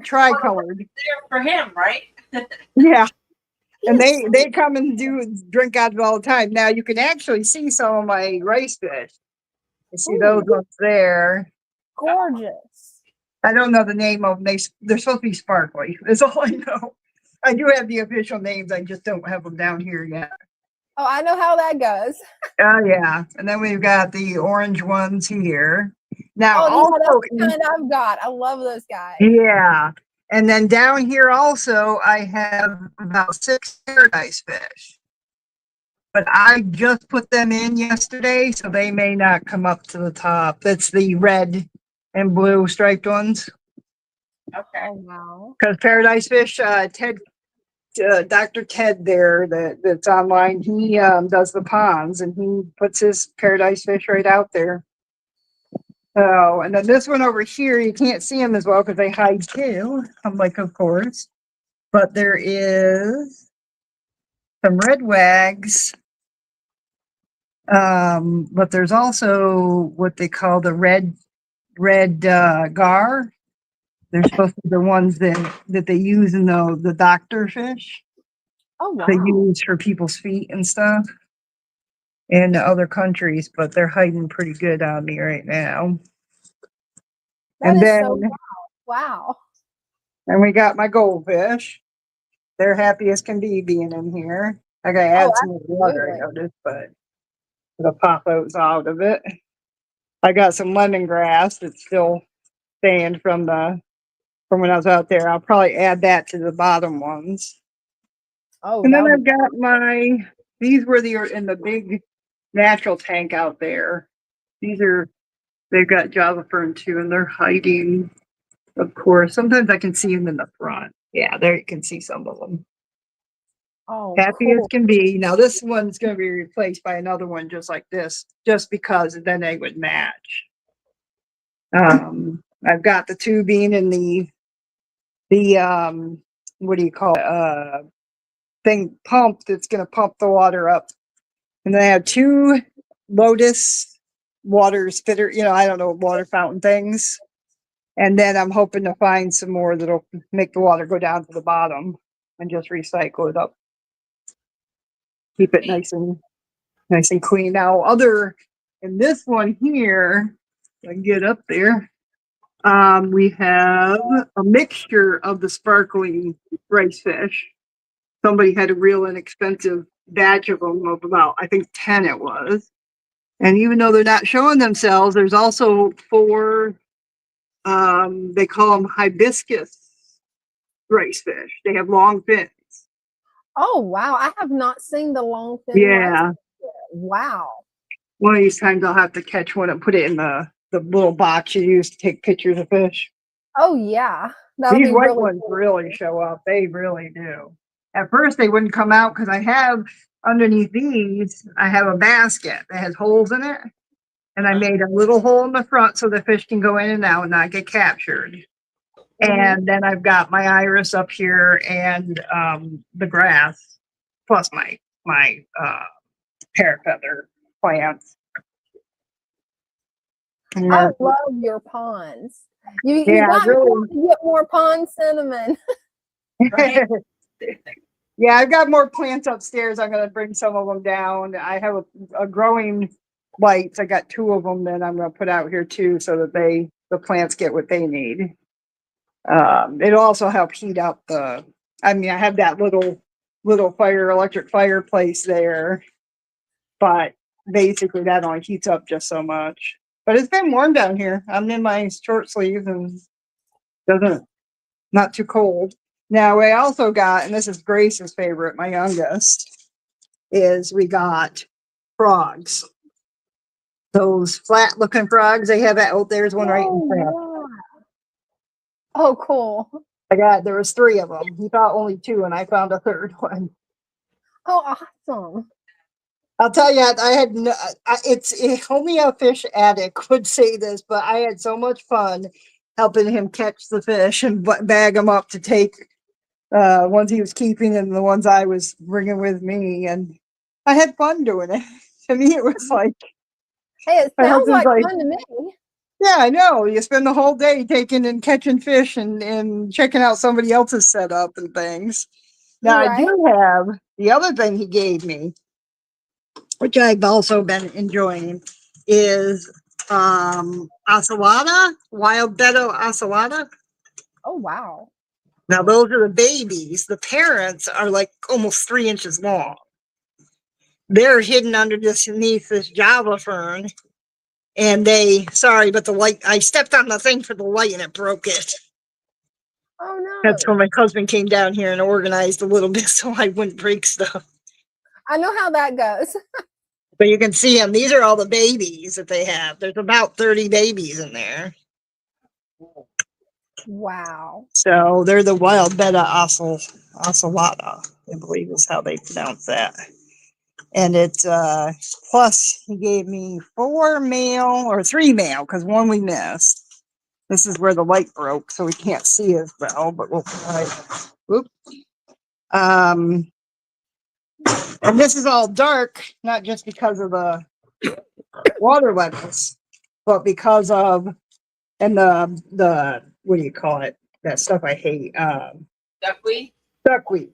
tricolored. There for him, right? Yeah, and they come and drink out of it all the time. Now you can actually see some of my rice fish. You see those ones there. Gorgeous. I don't know the name of them. They're supposed to be sparkly. That's all I know. I do have the official names. I just don't have them down here yet. Oh, I know how that goes. Oh yeah, and then we've got the orange ones here. Now, oh, yeah, that's the kind I've got. I love those guys. Yeah, and then down here also, I have about 6 paradise fish. But I just put them in yesterday, so they may not come up to the top. That's the red and blue striped ones. Okay. Oh, wow. Because paradise fish, Dr. Ted there that's online, he does the ponds and he puts his paradise fish right out there. So, and then this one over here, you can't see them as well because they hide too. I'm like, of course. But there is some red wags. But there's also what they call the red gar. They're supposed to be the ones that they use in the doctor fish. Oh, wow. They use for people's feet and stuff in other countries, but they're hiding pretty good on me right now. That is so wow. And we got my goldfish. They're happy as can be being in here. I gotta add some more water, I noticed, but the pop-outs out of it. I got some lemongrass that's still staying from when I was out there. I'll probably add that to the bottom ones. Oh, and then I've got these were in the natural tank out there. They've got Java fern too, and they're hiding, of course. Sometimes I can see them in the front. Yeah, there you can see some of them. Oh, Happy cool. as can be. Now this one's going to be replaced by another one just like this, just because then they would match. I've got the tubing and the what do you call it? Thing pump that's going to pump the water up. And then I have 2 Lotus water spitter, I don't know, water fountain things. And then I'm hoping to find some more that'll make the water go down to the bottom and just recycle it up. Keep it nice and clean. Now, in this one here, if I can get up there, we have a mixture of the sparkling rice fish. Somebody had a real inexpensive batch of them of about, I think 10 it was. And even though they're not showing themselves, there's also 4, they call them hibiscus rice fish. They have long fins. Oh, wow. I have not seen the long fin. Yeah. Wow. One of these times I'll have to catch one and put it in the little box you use to take pictures of fish. Oh, yeah. These white ones really show up. They really do. At first, they wouldn't come out because I have underneath these, I have a basket that has holes in it. And I made a little hole in the front so the fish can go in and out and not get captured. And then I've got my iris up here and the grass, plus my parrot feather plants. I love your ponds. You Yeah, got really. to get more pond cinnamon. Right? Yeah, I've got more plants upstairs. I'm going to bring some of them down. I have a growing lights. I got 2 of them that I'm going to put out here too, so that the plants get what they need. It'll also help heat up I have that little electric fireplace there, but basically that only heats up just so much. But it's been warm down here. I'm in my short sleeves and not too cold. Now we also got, and this is Grace's favorite, my youngest, is we got frogs. Those flat looking frogs they have out there's one right in front. Yeah. Oh, cool. There was 3 of them. He thought only 2, and I found a 3rd one. Oh, awesome. I'll tell you, I had only a fish addict would say this, but I had so much fun helping him catch the fish and bag them up to take ones he was keeping and the ones I was bringing with me, and I had fun doing it. To me, it was like, hey, it sounds like fun to me. Yeah, I know. You spend the whole day taking and catching fish and checking out somebody else's setup and things. Now, I do have the other thing he gave me, which I've also been enjoying, is ocelota, wild Beto ocelota. Oh, wow. Now, those are the babies. The parents are like almost 3 inches long. They're hidden underneath this Java fern. And but the light, I stepped on the thing for the light and it broke it. Oh, no. That's when my husband came down here and organized a little bit so I wouldn't break stuff. I know how that goes. But you can see them. These are all the babies that they have. There's about 30 babies in there. Wow. So they're the wild Beta ocelota, I believe is how they pronounce that. And it's plus he gave me 4 male or 3 male because 1 we missed. This is where the light broke, so we can't see as well, but we'll try. Whoop. And this is all dark, not just because of the water levels, but because of the what do you call it? That stuff I hate. Duckweed? Duckweed.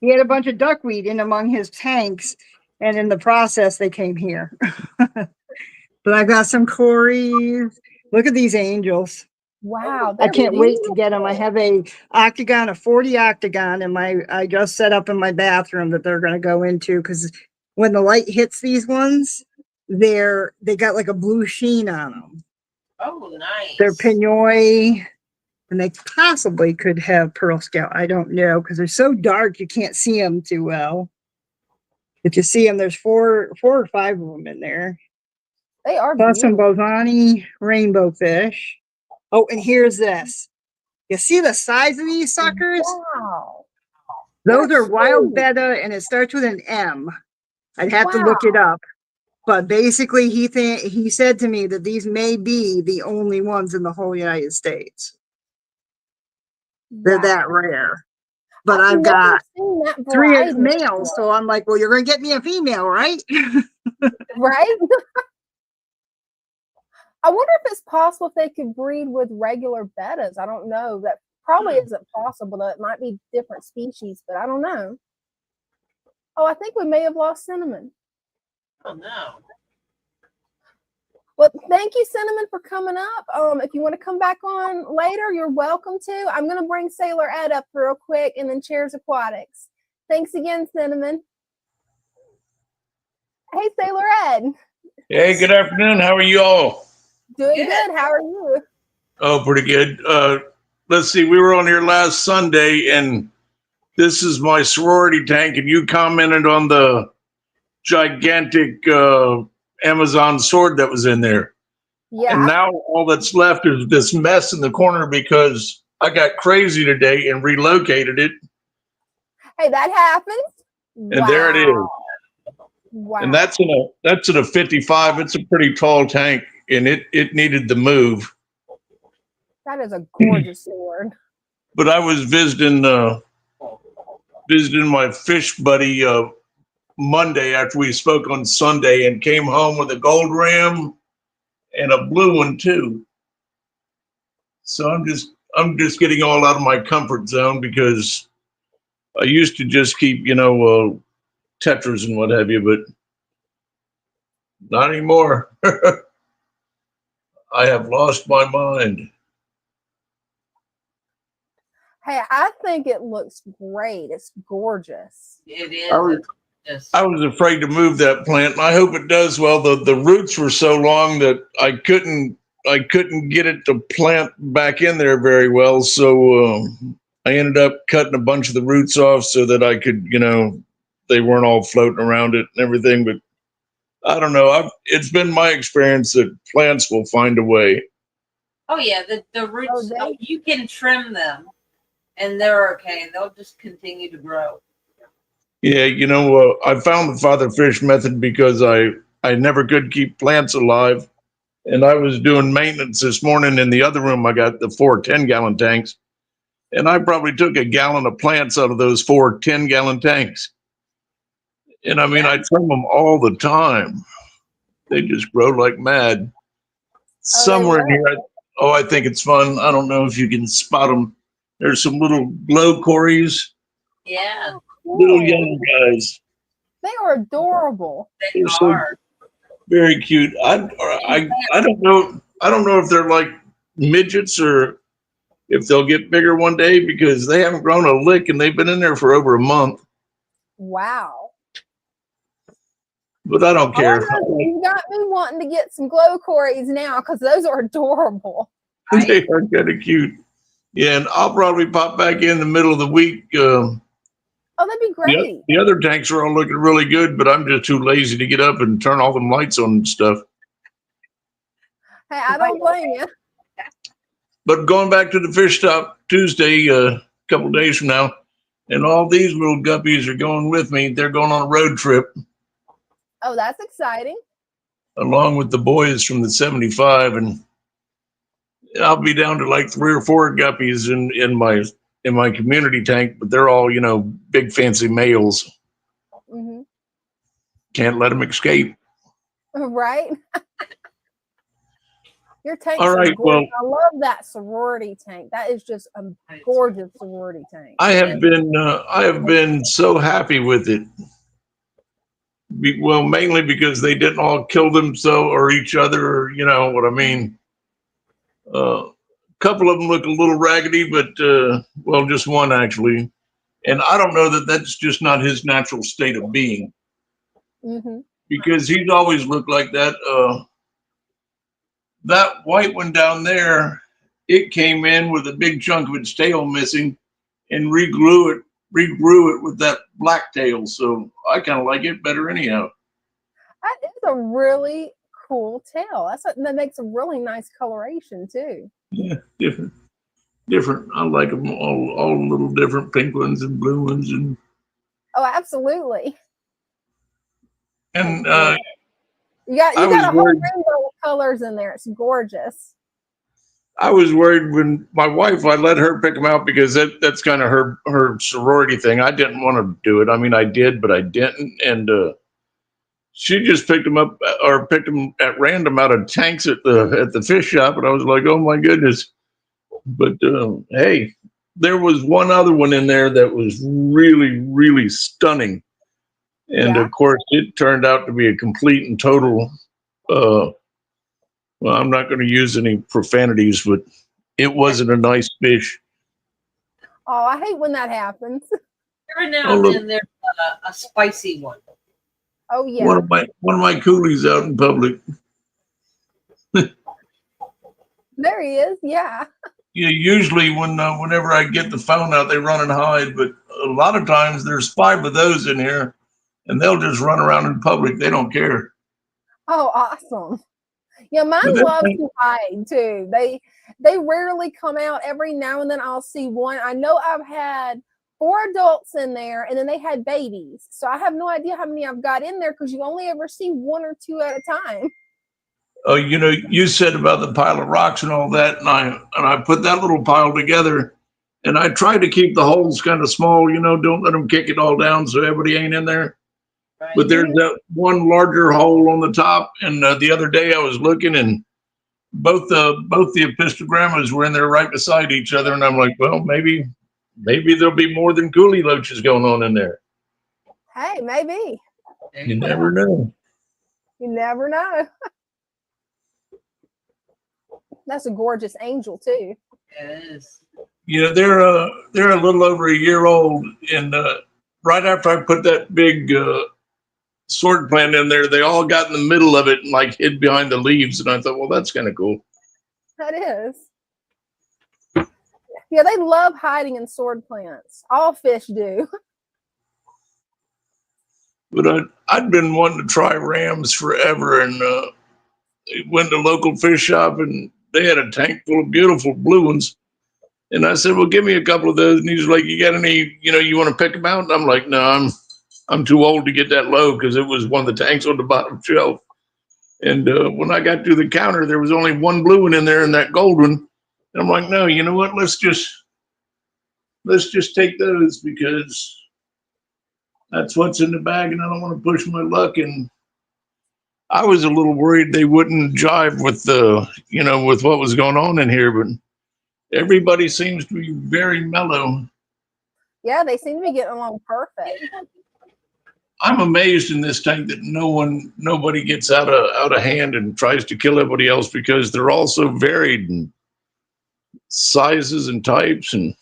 He had a bunch of duckweed in among his tanks, and in the process, they came here. But I got some Corys. Look at these angels. Wow. I can't wait to get them. I have a 40 octagon I just set up in my bathroom that they're going to go into, because when the light hits these ones, they got like a blue sheen on them. Oh, nice. They're Pinoy, and they possibly could have Pearl Scout. I don't know, because they're so dark you can't see them too well. If you see them, there's four or five of them in there. They are Plus some beautiful. bovani rainbow fish. Oh, and here's this. You see the size of these suckers? Wow. Those They're are wild huge. betta, and it starts with an M. I'd have to look Wow. it up. But basically, he said to me that these may be the only ones in the whole United States. They're Wow. that rare. But I've I've never got seen that 3 variety males, before. so I'm like, well, you're going to get me a female, right? Right? I wonder if it's possible if they could breed with regular bettas. I don't know. That probably isn't possible, though. It might be different species, but I don't know. Oh, I think we may have lost Cinnamon. Oh no. Well, thank you, Cinnamon, for coming up. If you want to come back on later, you're welcome to. I'm going to bring Sailor Ed up real quick and then Cheers Aquatics. Thanks again, Cinnamon. Hey, Sailor Ed. Hey, good afternoon. How are you all? Doing good. How are you? Oh, pretty good. Let's see. We were on here last Sunday, and this is my sorority tank, and you commented on the gigantic Amazon sword that was in there. Yeah. And now all that's left is this mess in the corner because I got crazy today and relocated it. Hey, that happens. And there it is. Wow. And that's in a 55. It's a pretty tall tank, and it needed the move. That is a gorgeous sword. But I was visiting my fish buddy Monday after we spoke on Sunday, and came home with a gold ram and a blue one too. So I'm just getting all out of my comfort zone because I used to just keep tetras and what have you, but not anymore. I have lost my mind. Hey, I think it looks great. It's gorgeous. It is. I was afraid to move that plant, and I hope it does well. The roots were so long that I couldn't get it to plant back in there very well. So I ended up cutting a bunch of the roots off so that I could, they weren't all floating around it and everything. But I don't know. It's been my experience that plants will find a way. Oh yeah, the roots. You can trim them, and they're okay. They'll just continue to grow. Yeah, I found the father fish method because I never could keep plants alive. And I was doing maintenance this morning in the other room. I got the 4 10-gallon tanks. And I probably took a gallon of plants out of those 4 10-gallon tanks. And I mean, I trim them all the time. They just grow like mad. Somewhere in here, I think it's fun. I don't know if you can spot them. There's some little glow cories. Yeah. Little young guys. They are adorable. They are. Very cute. I don't know. I don't know if they're like midgets or if they'll get bigger one day because they haven't grown a lick and they've been in there for over a month. Wow. But I don't care. You got me wanting to get some glow cories now because those are adorable. They are kind of cute. Yeah, and I'll probably pop back in the middle of the week. Oh, that'd be great. The other tanks are all looking really good, but I'm just too lazy to get up and turn all them lights on and stuff. Hey, I don't blame you. But going back to the fish stop Tuesday, a couple days from now, and all these little guppies are going with me. They're going on a road trip. Oh, that's exciting. Along with the boys from the 75, and I'll be down to like 3 or 4 guppies in my community tank, but they're all, big fancy males. Mm-hmm. Can't let them escape. Right? Your tank all right, well, I love that sorority tank. That is just a gorgeous sorority tank. I have been so happy with it. Well, mainly because they didn't all kill themselves or each other, or, you know what I mean? A couple of them look a little raggedy, but, well, just one actually. And I don't know that that's just not his natural state of being. Mm-hmm. Because he's always looked like that. That white one down there, it came in with a big chunk of its tail missing and re-glue it regrew it with that blacktail, so I kind of like it better anyhow. That is a really cool tail. That makes a really nice coloration too. Yeah, different. I like them all little different pink ones and blue ones and. Oh, absolutely. And you got a whole rainbow of colors in there. It's gorgeous. I was worried when my wife, I let her pick them out because that's kind of her sorority thing. I didn't want to do it. I mean, I did, but I didn't. And she just picked them up or picked them at random out of tanks at the fish shop. And I was like, oh my goodness. But hey, there was one other one in there that was really, really stunning. And of course, it turned out to be a complete and total well, I'm not going to use any profanities, but it wasn't a nice fish. Oh, I hate when that happens. Every now and then there's a spicy one. Oh yeah. One of my coolies out in public. There he is. Yeah. Yeah. Usually whenever I get the phone out, they run and hide. But a lot of times there's 5 of those in here, and they'll just run around in public. They don't care. Oh, awesome. Yeah, mine love to hide too. They rarely come out. Every now and then I'll see one. I know I've had 4 adults in there, and then they had babies. So I have no idea how many I've got in there because you only ever see 1 or 2 at a time. Oh, you said about the pile of rocks and all that, and I put that little pile together, and I tried to keep the holes kind of small. Don't let them kick it all down so everybody ain't in there. Right. But there's that one larger hole on the top, and the other day I was looking, and both the epistogrammas were in there right beside each other, and I'm like, well, maybe there'll be more than coolie loaches going on in there. Hey, maybe. You never know. You never know. That's a gorgeous angel too. It is. Yeah, they're a little over a year old, and right after I put that big sword plant in there, they all got in the middle of it and like hid behind the leaves, and I thought, well, that's kind of cool. That is. Yeah, they love hiding in sword plants. All fish do. But I'd been wanting to try rams forever, and went to a local fish shop, and they had a tank full of beautiful blue ones. And I said, well, give me a couple of those. And he's like, you got any, you want to pick them out? And I'm like, no, I'm too old to get that low, because it was one of the tanks on the bottom shelf. And when I got to the counter, there was only 1 blue one in there and that gold one. And I'm like, no, you know what? Let's just take those, because that's what's in the bag, and I don't want to push my luck. And I was a little worried they wouldn't jive with with what was going on in here, but everybody seems to be very mellow. Yeah, they seem to be getting along perfect. I'm amazed in this tank that nobody gets out of hand and tries to kill everybody else, because they're all so varied in sizes and types. And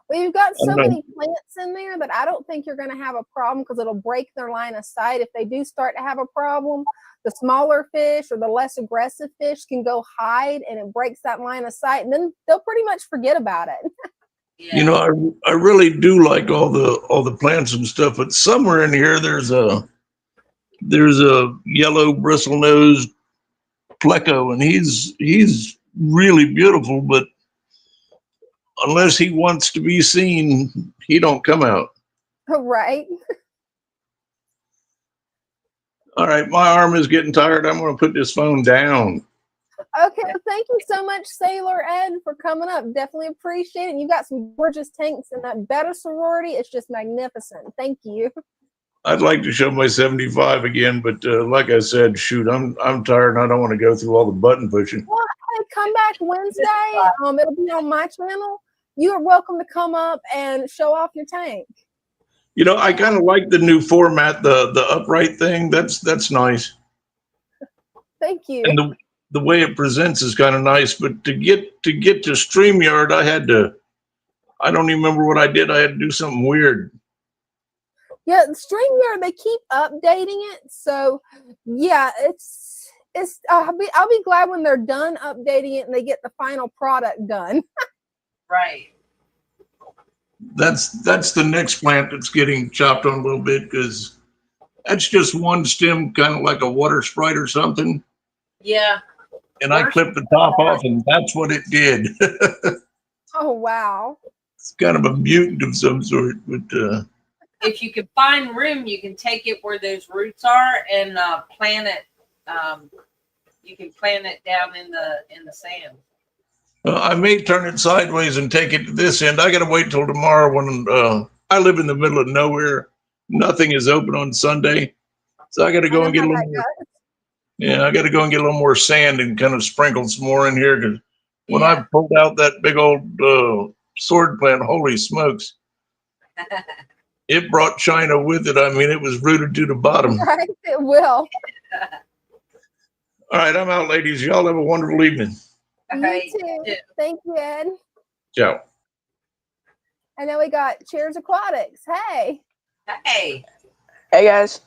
well, you've got so many plants in there that I don't think you're going to have a problem, because it'll break their line of sight. If they do start to have a problem, the smaller fish or the less aggressive fish can go hide, and it breaks that line of sight, and then they'll pretty much forget about it. Yeah. I really do like all the plants and stuff, but somewhere in here there's a yellow bristlenose pleco, and he's really beautiful, but unless he wants to be seen, he don't come out. Right. All right, my arm is getting tired. I'm going to put this phone down. Okay, thank you so much, Sailor Ed, for coming up. Definitely appreciate it. And you got some gorgeous tanks in that better sorority. It's just magnificent. Thank you. I'd like to show my 75 again, but like I said, shoot, I'm tired, and I don't want to go through all the button pushing. Well, hey, come back Wednesday. It'll be on my channel. You are welcome to come up and show off your tank. I kind of like the new format, the upright thing. That's nice. Thank you. And the way it presents is kind of nice, but to get to StreamYard, I don't even remember what I did. I had to do something weird. Yeah, StreamYard, they keep updating it. So yeah, it's I'll be glad when they're done updating it and they get the final product done. Right. That's the next plant that's getting chopped on a little bit because that's just one stem, kind of like a water sprite or something. Yeah. And I clipped the top off, and that's what it did. Oh, wow. It's kind of a mutant of some sort, but if you can find room, you can take it where those roots are and plant it. You can plant it down in the sand. I may turn it sideways and take it to this end. I got to wait till tomorrow when I live in the middle of nowhere. Nothing is open on Sunday, so I got to go and get a little more. Yeah, I got to go and get a little more sand and kind of sprinkle some more in here because when I pulled out that big old sword plant, holy smokes, it brought China with it. I mean, it was rooted to the bottom. Right, it will. All right, I'm out, ladies. Y'all have a wonderful evening. You too. Thank you, Ed. Ciao. And then we got Cheers Aquatics. Hey. Hey. Hey, guys.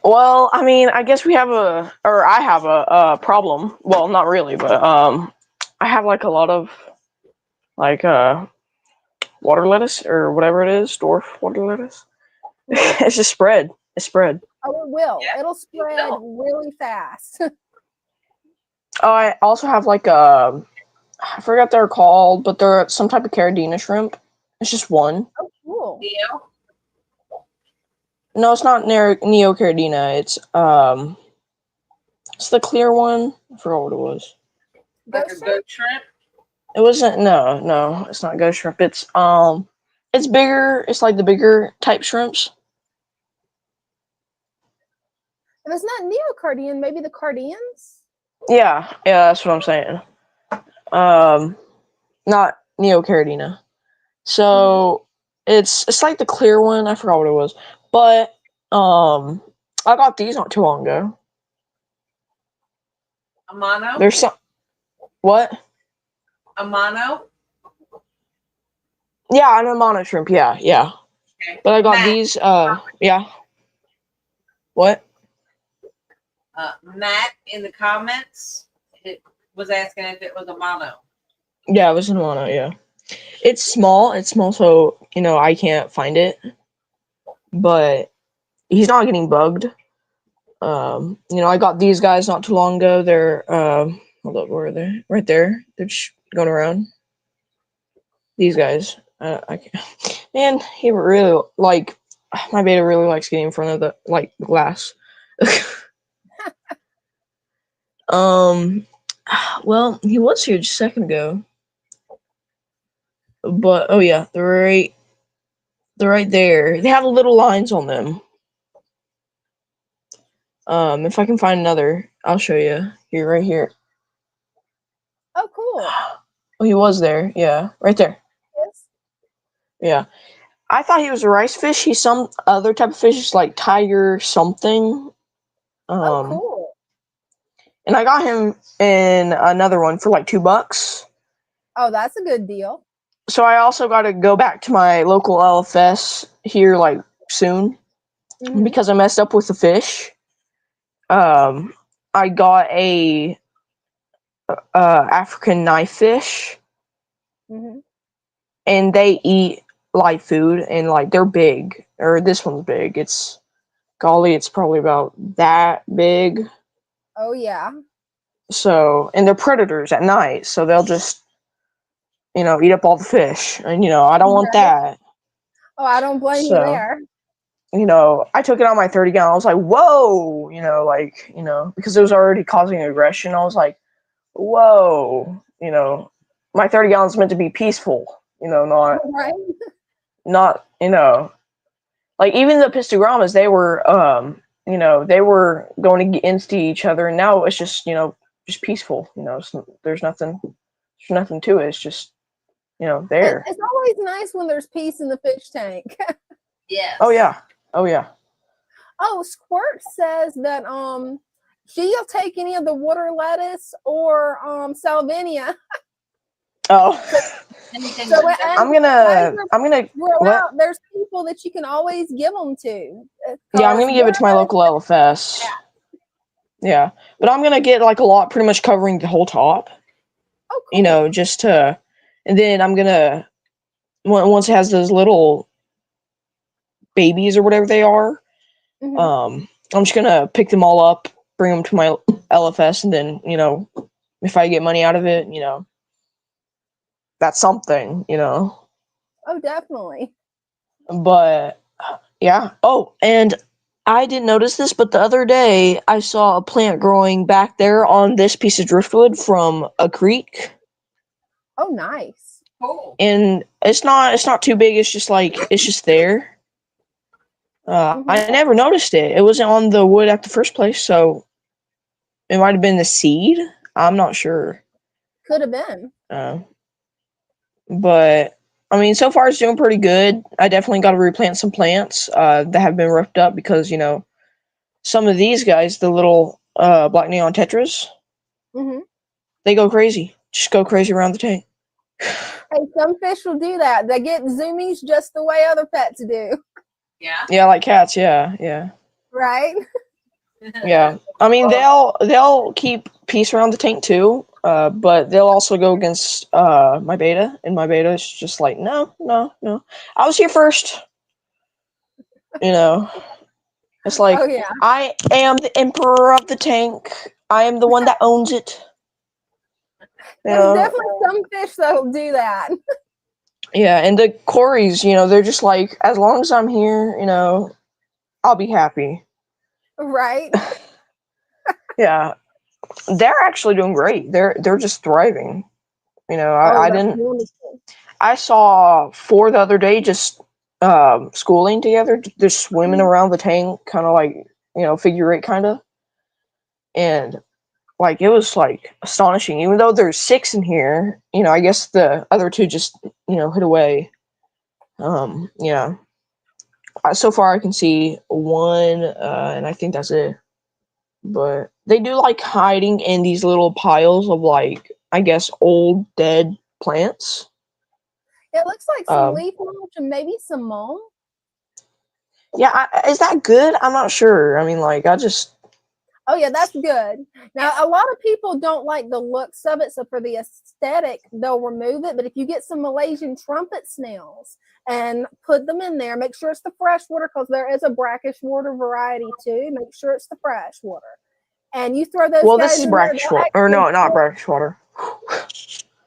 Well, I mean, I guess I have a problem. Well, not really, but I have like a lot of like water lettuce or whatever it is, dwarf water lettuce. It's just spread. It's spread. Oh, it will. Yeah, it'll spread really fast. Oh, I also have like I forgot what they're called, but they're some type of Caridina shrimp. It's just one. Oh, cool. Neo? No, it's not Neocaridina. It's the clear one. I forgot what it was. Like a goat shrimp? It wasn't. No, it's not ghost shrimp. It's bigger. It's like the bigger type shrimps. If it's not neocardian, maybe the cardians? Yeah, that's what I'm saying. Not Neocaridina. So it's like the clear one. I forgot what it was, but I got these not too long ago. A mono? There's some. What? A mono? Yeah, I know mono shrimp. Yeah. Okay. But I got these. Yeah. What? Matt in the comments was asking if it was a mono. Yeah, it was a mono. Yeah. It's small. So I can't find it. But he's not getting bugged. I got these guys not too long ago. They're hold up, where are they? Right there. They're just going around. These guys. I can't. Man, he really my beta really likes getting in front of the glass. Well, he was here just a second ago. But oh yeah, they're right there. They have little lines on them. If I can find another, I'll show you. Here, right here. Oh, cool. Oh, he was there. Yeah, right there. Yes. Yeah. I thought he was a rice fish. He's some other type of fish, like tiger something. Oh, cool. And I got him in another one for like $2. Oh, that's a good deal. So I also got to go back to my local LFS here like soon because I messed up with the fish. I got a African knife fish, and they eat live food, and like they're big. Or this one's big. It's probably about that big. Oh yeah. So, and they're predators at night, so they'll just eat up all the fish, and I don't want that. Oh, I don't blame you there. I took it on my 30 gallon. I was like, whoa, because it was already causing aggression. I was like, whoa, my 30 gallons meant to be peaceful, not, right. Not, like even the pistogramas, they were, they were going against each other, and now it's just, just peaceful, there's nothing to it. It's just, there. It's always nice when there's peace in the fish tank. Yes. Oh yeah. Oh, Squirt says that she'll take any of the water lettuce or salvinia. Oh. So I'm gonna what? There's people that you can always give them to. Yeah, I'm gonna give it to my local LFS. Yeah, but I'm gonna get like a lot, pretty much covering the whole top. Oh, cool. And then I'm gonna once it has those little babies or whatever they are, I'm just gonna pick them all up, bring them to my LFS, and then, you know, if I get money out of it, you know, that's something, you know. Oh, definitely. But yeah. Oh, and I didn't notice this, but the other day I saw a plant growing back there on this piece of driftwood from a creek. Oh, nice. Cool. And it's not too big, it's just there. I never noticed it. It wasn't on the wood at the first place, so it might have been the seed. I'm not sure. Could have been. But I mean, so far it's doing pretty good. I definitely got to replant some plants that have been roughed up because, you know, some of these guys, the little black neon tetras, they go crazy. Just go crazy around the tank. Hey, some fish will do that. They get zoomies just the way other pets do. Yeah. Yeah, like cats. Yeah. Right? Yeah. I mean, they'll keep peace around the tank too, but they'll also go against my beta, and my beta is just like, no. I was here first. You know, it's like, Oh, yeah. I am the emperor of the tank. I am the one that owns it. You There's know? definitely some fish that'll do that. Yeah, and the Corys, you know, they're just like, as long as I'm here, you know, I'll be happy. Right? Yeah, they're actually doing great. They're just thriving. You know, Oh, I that's didn't. wonderful. I saw 4 the other day just schooling together, just swimming around the tank, kind of like, you know, figure 8 kind of, and like it was like astonishing. Even though there's 6 in here, you know, I guess the other 2 just, you know, hid away. Yeah. So far I can see 1, and I think that's it. But they do like hiding in these little piles of, like, I guess, old dead plants. It looks like some leaf mulch and maybe some mulch. Yeah, is that good? I'm not sure. I mean, like, Oh, yeah, that's good. Now, a lot of people don't like the looks of it, so for the aesthetic, they'll remove it. But if you get some Malaysian trumpet snails and put them in there, make sure it's the fresh water, because there is a brackish water variety too. Make sure it's the fresh water. And you throw those guys this is in brackish there, water. Or no, not brackish water.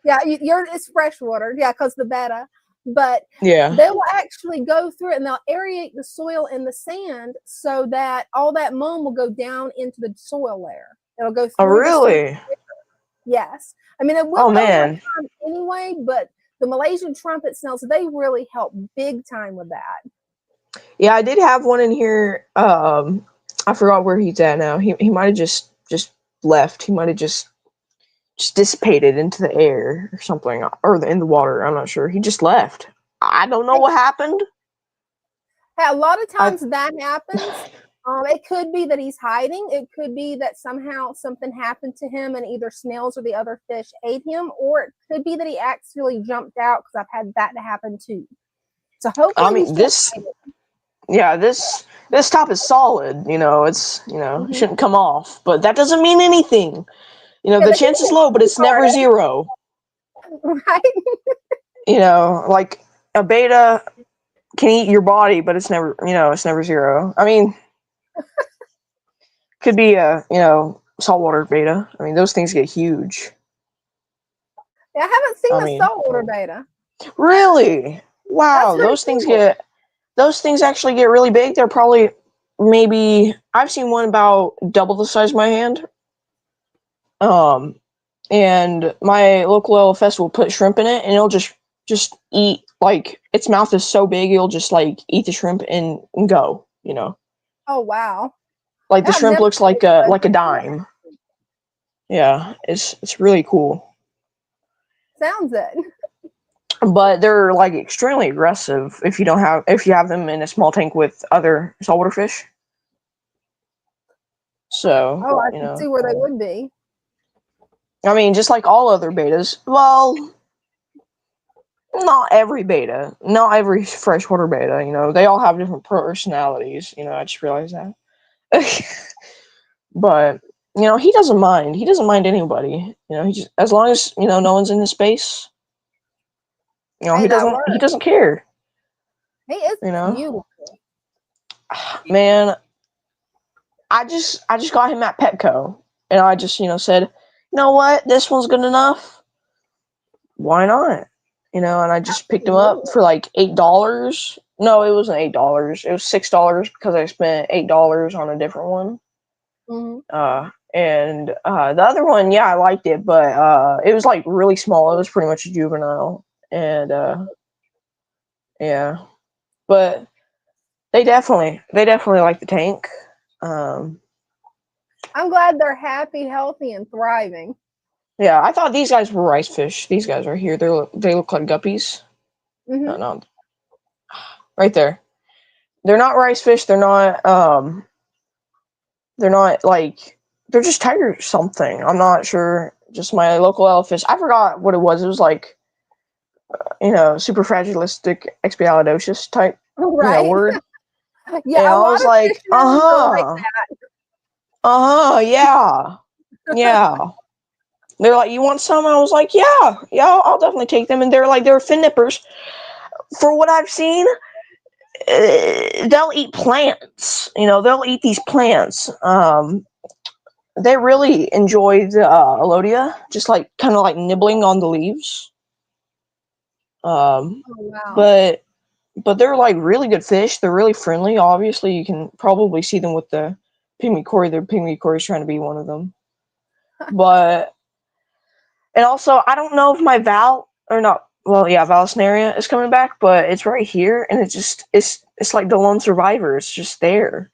yeah, it's fresh water. Yeah, because the betta. But Yeah. they will actually go through it and they'll aerate the soil in the sand so that all that mold will go down into the soil layer. It'll go through. Oh, really? Yes. I mean, it will over time anyway, but the Malaysian trumpet snails, they really help big time with that. Yeah, I did have one in here. I forgot where he's at now. He might have just left. He might have just dissipated into the air or something, or in the water. I'm not sure. He just left. I don't know what happened. A lot of times that happens. It could be that he's hiding. It could be that somehow something happened to him and either snails or the other fish ate him, or it could be that he actually jumped out, because I've had that to happen too. So hopefully, I mean, this top is solid. You know, it's, you know, it shouldn't come off, but that doesn't mean anything. You know, the chance is low, but it's never 0. Right? You know, like a beta can eat your body, but it's never, you know, it's never 0. I mean, could be a, you know, saltwater beta. I mean, those things get huge. Yeah, I haven't seen a saltwater beta. Really? Wow, those things actually get really big. They're probably, maybe, I've seen one about double the size of my hand. And my local LFS will put shrimp in it, and it'll just eat, like, its mouth is so big, it'll just, like, eat the shrimp and go, you know. Oh, wow. Like, the shrimp looks like a dime. Yeah, it's really cool. Sounds it. But they're, like, extremely aggressive if you have them in a small tank with other saltwater fish. So, I can see where they would be. I mean, just like all other betas. Well, not every beta, not every freshwater beta. You know, they all have different personalities. You know, I just realized that. But, you know, he doesn't mind. He doesn't mind anybody. You know, he just, as long as, you know, no one's in his space, You know, Hey, he that doesn't works. care. He is You know, beautiful. man. I just got him at Petco, and I just said, you know what, this one's good enough. Why not? You know, and I just picked him up for like $8. No, it wasn't $8. It was $6 because I spent $8 on a different one. And the other one, yeah, I liked it, but it was like really small. It was pretty much a juvenile, and yeah, but they definitely like the tank. I'm glad they're happy, healthy, and thriving. Yeah, I thought these guys were rice fish. These guys right here, they look like guppies. No, right there. They're not rice fish. They're not like, they're just tiger something. I'm not sure. Just my local elefish. I forgot what it was. It was like, superfragilistic expialidocious type, Right. word. Yeah, And a I lot was of like, fish are like that. yeah, yeah. They're like, you want some? I was like, yeah, I'll definitely take them. And they're fin nippers. For what I've seen, they'll eat plants. They'll eat these plants. They really enjoy the Alodia, just like kind of like nibbling on the leaves. Oh, wow. But they're like really good fish. They're really friendly. Obviously, you can probably see them with the pygmy cory. The pygmy cory is trying to be one of them. But and also, I don't know if my Vallisneria is coming back, but it's right here, and it's like the lone survivor. It's just there.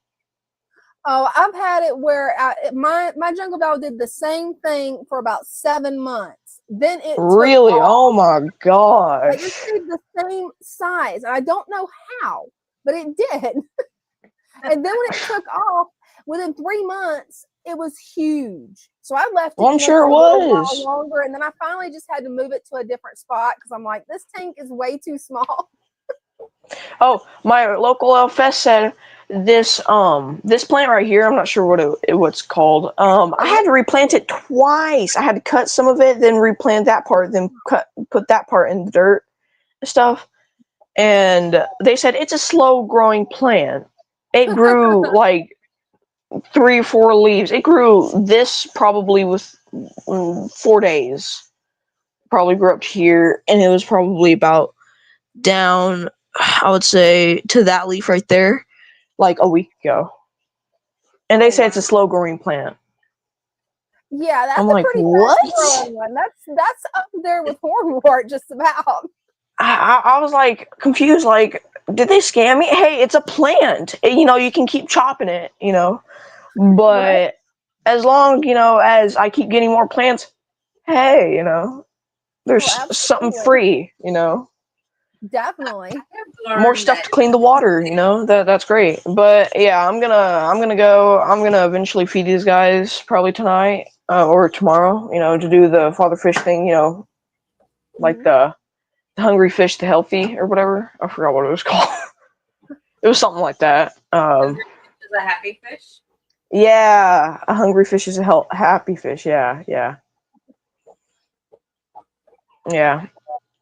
Oh, I've had it where my jungle val did the same thing for about 7 months. Then it really, took off. oh my gosh, like it stayed the same size, and I don't know how, but it did. And then when it took off, within 3 months, it was huge. So I left it. Well, I'm sure it for a was while longer, and then I finally just had to move it to a different spot because I'm like, this tank is way too small. Oh, my local LFS said this plant right here, I'm not sure what's called. I had to replant it twice. I had to cut some of it, then replant that part, then put that part in the dirt and stuff. And they said it's a slow growing plant. It grew like 3 or 4 leaves. It grew this probably with 4 days. Probably grew up here, and it was probably about down, I would say, to that leaf right there, like a week ago. And they say it's a slow growing plant. Yeah, that's I'm a like, pretty what? fast growing one. That's up there with hornwort, just about. I was like confused, like, did they scam me? Hey, it's a plant. You can keep chopping it, but Right. as long, as I keep getting more plants, hey, there's something free, Definitely. more stuff to clean the water, that's great. But yeah, I'm gonna eventually feed these guys probably tonight or tomorrow, to do the father fish thing, like the hungry fish to healthy or whatever. I forgot what it was called. It was something like that. Is a happy fish? Yeah, a hungry fish is a happy fish. Yeah.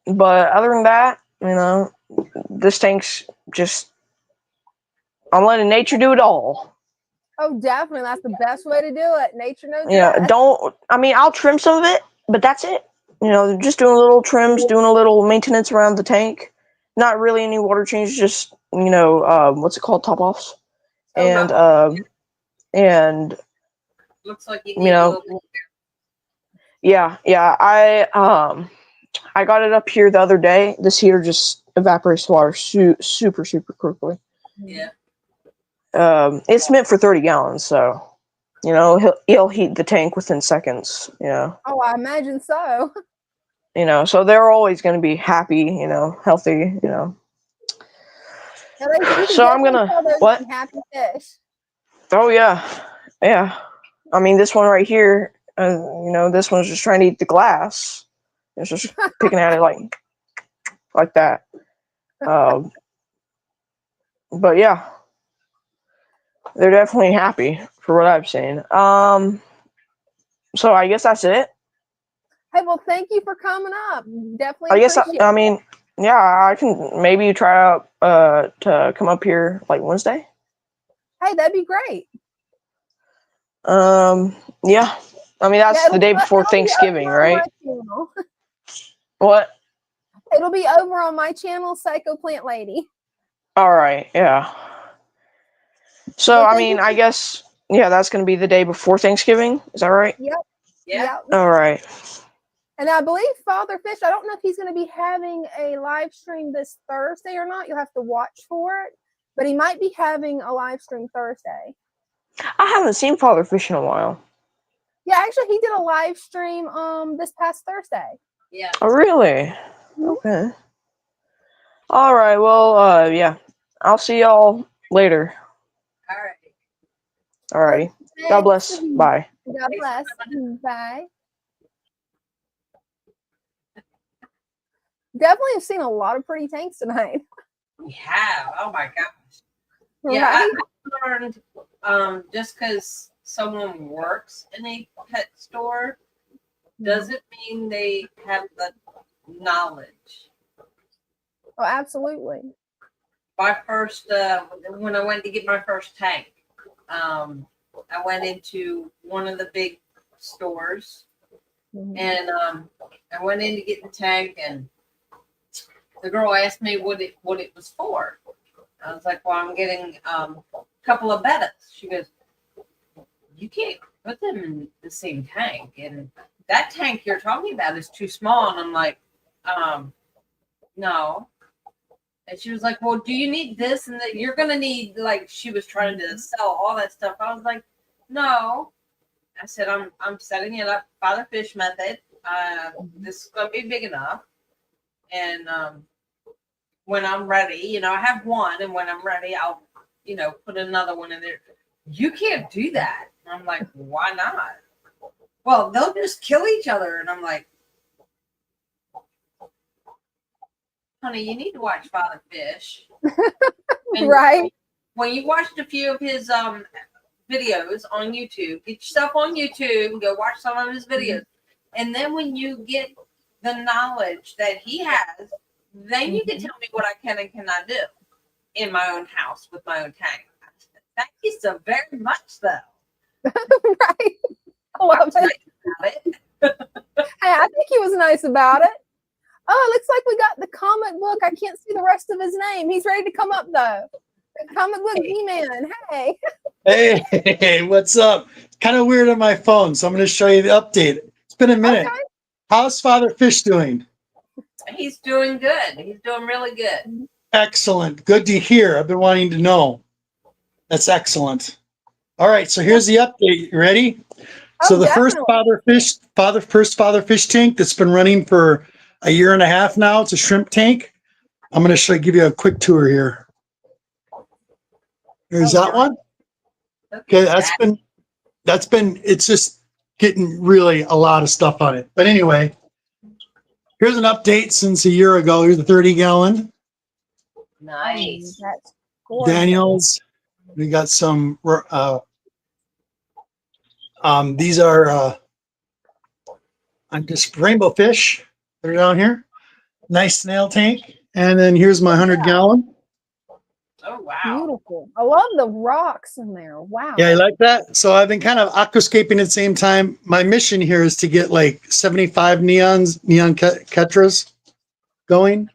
But other than that, this tank's just, I'm letting nature do it all. Oh, definitely. That's the best way to do it. Nature knows best. I'll trim some of it, but that's it. Just doing little trims, doing a little maintenance around the tank. Not really any water changes, just, what's it called? Top offs. And looks like you need a little bit. Yeah. I got it up here the other day. This heater just evaporates water super, super quickly. Yeah. It's meant for 30 gallons, so he'll heat the tank within seconds. Oh, I imagine so. So they're always going to be happy, healthy. So I'm gonna what? Happy fish. Oh yeah. I mean, this one right here. This one's just trying to eat the glass. It's just picking at it like that. But yeah, they're definitely happy for what I've seen. So I guess that's it. Hey, well, thank you for coming up. Definitely. I guess I mean, Yeah, I can maybe try out to come up here like Wednesday. Hey, that'd be great. Yeah. I mean, that's the day before Thanksgiving, right? What? It'll be over on my channel, PsychoPlantLady. All right, yeah. So, I mean, I guess, yeah, that's going to be the day before Thanksgiving. Is that right? Yep. Yeah. All right. And I believe Father Fish, I don't know if he's going to be having a live stream this Thursday or not. You'll have to watch for it. But he might be having a live stream Thursday. I haven't seen Father Fish in a while. Yeah, actually, he did a live stream this past Thursday. Yeah. Oh, really? Okay. All right. Well, yeah. I'll see y'all later. All right. All righty. God bless. Bye. God bless. Bye. Definitely have seen a lot of pretty tanks tonight. We have. Oh my gosh. Right? Yeah, I learned just because someone works in a pet store doesn't mean they have the knowledge. Oh, absolutely. My first, when I went to get my first tank, I went into one of the big stores, and I went in to get the tank, and the girl asked me what it was for. I was like, well, I'm getting a couple of bettas. She goes, you can't put them in the same tank, and that tank you're talking about is too small. And I'm like, no. And she was like, well, do you need this? And that you're going to need, like, she was trying to sell all that stuff. I was like, no. I said, I'm setting it up Father Fish method. This is going to be big enough. And when I'm ready, I have one. And when I'm ready, I'll, put another one in there. You can't do that. And I'm like, why not? Well, they'll just kill each other. And I'm like, honey, you need to watch Father Fish. Right. When you watched a few of his videos on YouTube, get yourself on YouTube and go watch some of his videos. And then when you get the knowledge that he has, then you can tell me what I can and cannot do in my own house with my own tank. Thank you so very much, though. Right. I love it. Hey, I think he was nice about it. Oh, it looks like we got the comic book. I can't see the rest of his name. He's ready to come up, though. The comic book D-Man. Hey. Hey, what's up? It's kind of weird on my phone, so I'm going to show you the update. It's been a minute. Okay. How's Father Fish doing? He's doing good. He's doing really good. Excellent. Good to hear. I've been wanting to know. That's excellent. All right, so here's the update. You ready? So the first Father Fish tank that's been running for a year and a half now. It's a shrimp tank. I'm going to give you a quick tour here. Here's that one. Okay, it's just getting really a lot of stuff on it. But anyway, here's an update since a year ago. Here's the 30-gallon. Nice. Daniels. We got some, these are just rainbow fish that are down here. Nice snail tank. And then here's my 100-gallon. Oh, wow. Beautiful. I love the rocks in there. Wow. Yeah, you like that? So I've been kind of aquascaping at the same time. My mission here is to get like 75 neon ketras going.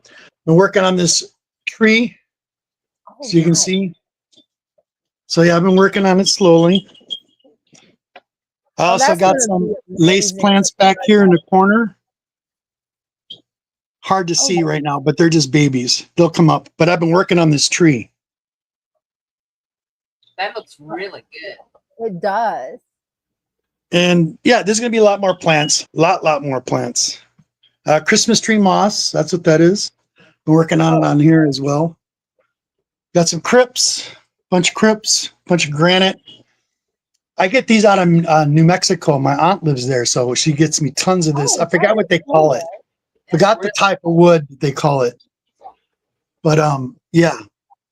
I'm working on this tree, so you can see. So yeah, I've been working on it slowly. I also got some lace plants back here in the corner. Hard to see right now, but they're just babies. They'll come up. But I've been working on this tree. That looks really good. It does. And yeah, there's going to be a lot more plants. A lot more plants. Christmas tree moss. That's what that is. Been working on it on here as well. Got some crypts. Bunch of granite. I get these out of New Mexico. My aunt lives there, so she gets me tons of this. I forgot what they call it. Forgot the type of wood they call it. But yeah.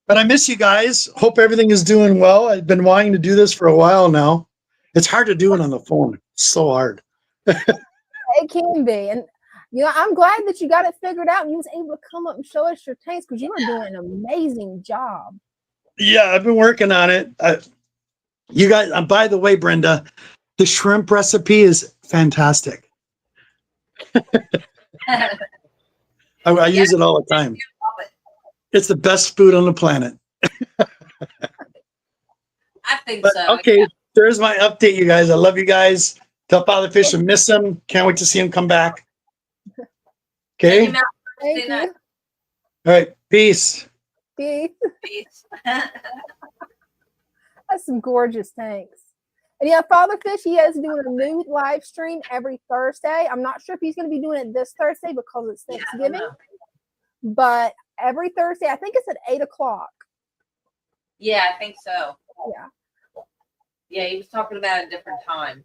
But I miss you guys. Hope everything is doing well. I've been wanting to do this for a while now. It's hard to do it on the phone. It's so hard. It can be. And I'm glad that you got it figured out and you was able to come up and show us your tanks because you are doing an amazing job. Yeah, I've been working on it. You guys, by the way, Brenda, the shrimp recipe is fantastic. I use it all the time. It's the best food on the planet. I think But, so. okay, there's my update, you guys. I love you guys. Tell Father Fish I miss him. Can't wait to see him come back. Okay. Thank you. All right. Peace. Peace. Peace. That's some gorgeous tanks. And yeah, Father Fish, he is doing a new live stream every Thursday. I'm not sure if he's going to be doing it this Thursday because it's Thanksgiving. But every Thursday, I think it's at 8 o'clock. Yeah, I think so. Yeah. Yeah, he was talking about a different time.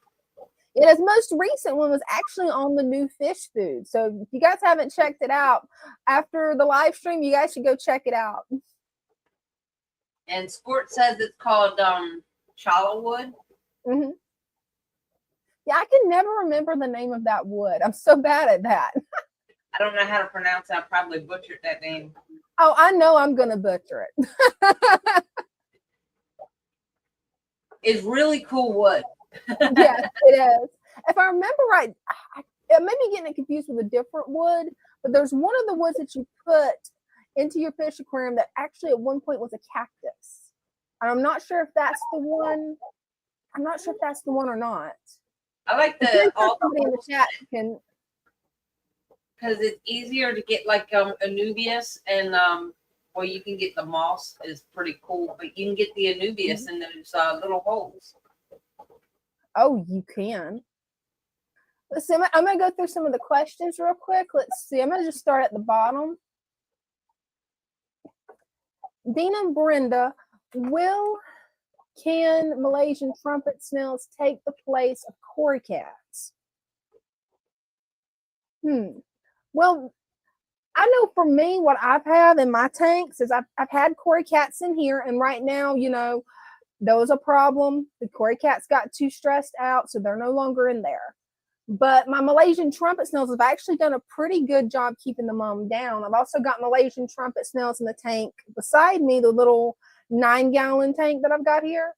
And his most recent one was actually on the new fish food. So if you guys haven't checked it out, after the live stream, you guys should go check it out. And Squirt says it's called challah wood. Mm-hmm. Yeah, I can never remember the name of that wood. I'm so bad at that. I don't know how to pronounce it. I probably butchered that name. Oh, I know I'm going to butcher it. It's really cool wood. Yes, it is. If I remember right, I may be getting it confused with a different wood, but there's one of the woods that you put into your fish aquarium that actually at one point was a cactus. And I'm not sure if that's the one. I'm not sure if that's the one or not. I like somebody in the chat can, because it's easier to get like Anubias and well, you can get the moss is pretty cool, but you can get the Anubias in those little holes. Oh, you can. Let's see. I'm going to go through some of the questions real quick. Let's see. I'm going to just start at the bottom. Dina and Brenda, can Malaysian trumpet snails take the place of cory cats? Well, I know for me, what I've had in my tanks is I've had cory cats in here, and right now, there was a problem. The cory cats got too stressed out, so they're no longer in there. But my Malaysian trumpet snails have actually done a pretty good job keeping the mom down. I've also got Malaysian trumpet snails in the tank beside me, the little 9-gallon tank that I've got here,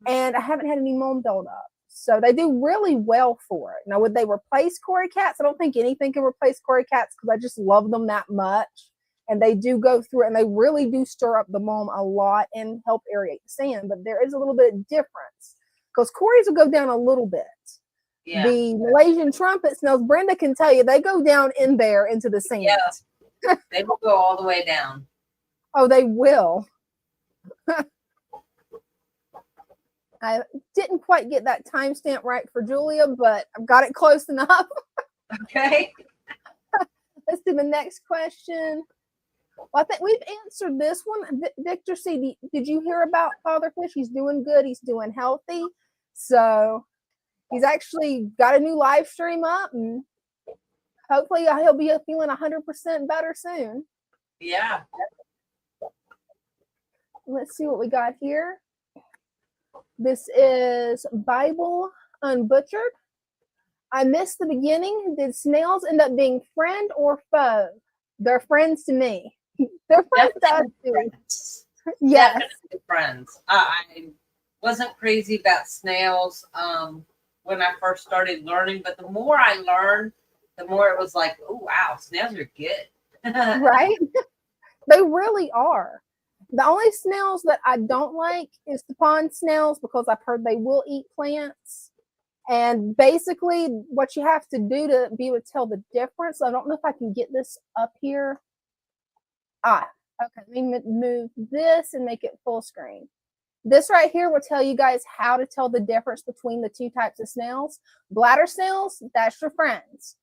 and I haven't had any mom build up. So they do really well for it. Now, would they replace cory cats? I don't think anything can replace cory cats because I just love them that much. And they do go through it, and they really do stir up the mom a lot and help aerate the sand. But there is a little bit of difference because cories will go down a little bit. Yeah. The Malaysian trumpet snails, Brenda can tell you, they go down in there into the sand. Yeah. They will go all the way down. Oh, they will. I didn't quite get that timestamp right for Julia, but I've got it close enough. Okay. Let's do the next question. Well, I think we've answered this one. Victor C., did you hear about Father Fish? He's doing good. He's doing healthy. So he's actually got a new live stream up, and hopefully he'll be feeling 100% better soon. Yeah. Let's see what we got here. This is Bible Unbutchered. I missed the beginning. Did snails end up being friend or foe? They're friends to me. They're friends to us too. Yes. Definitely friends. I wasn't crazy about snails when I first started learning, but the more I learned, the more it was like, oh, wow, snails are good. Right? They really are. The only snails that I don't like is the pond snails because I've heard they will eat plants. And basically what you have to do to be able to tell the difference, I don't know if I can get this up here. Okay, let me move this and make it full screen. This right here will tell you guys how to tell the difference between the two types of snails. Bladder snails, that's your friends.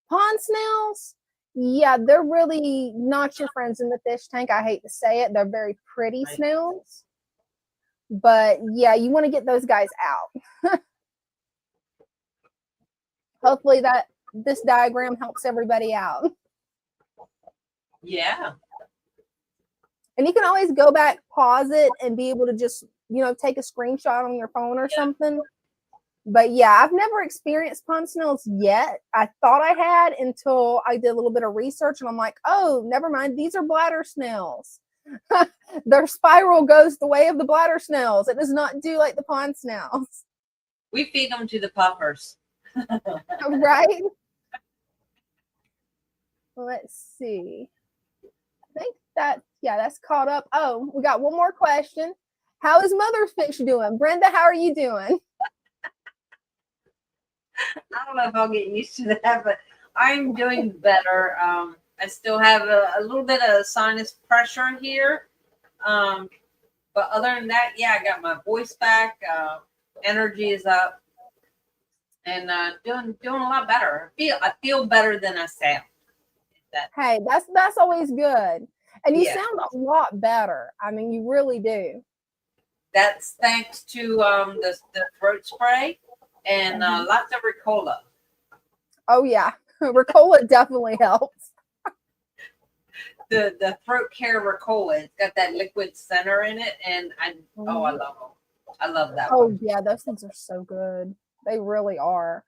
Pond snails, yeah, they're really not your friends in the fish tank. I hate to say it. They're very pretty snails. But yeah, you want to get those guys out. Hopefully this diagram helps everybody out. Yeah. And you can always go back, pause it, and be able to just, take a screenshot on your phone or something. But yeah, I've never experienced pond snails yet. I thought I had until I did a little bit of research, and I'm like, oh, never mind. These are bladder snails. Their spiral goes the way of the bladder snails. It does not do like the pond snails. We feed them to the puffers. Right? Let's see. I think that's caught up. Oh, we got one more question. How is Motherfish doing? Brenda, how are you doing? I don't know if I'll get used to that, but I'm doing better. I still have a little bit of sinus pressure here. But other than that, yeah, I got my voice back. Energy is up, and doing a lot better. I feel better than I sound. Hey, that's always good. And you sound a lot better. I mean, you really do. That's thanks to the throat spray and lots of Ricola. Oh yeah, Ricola definitely helps. The throat care Ricola, it's got that liquid center in it, and I love them. I love that. Oh one. yeah, those things are so good. They really are.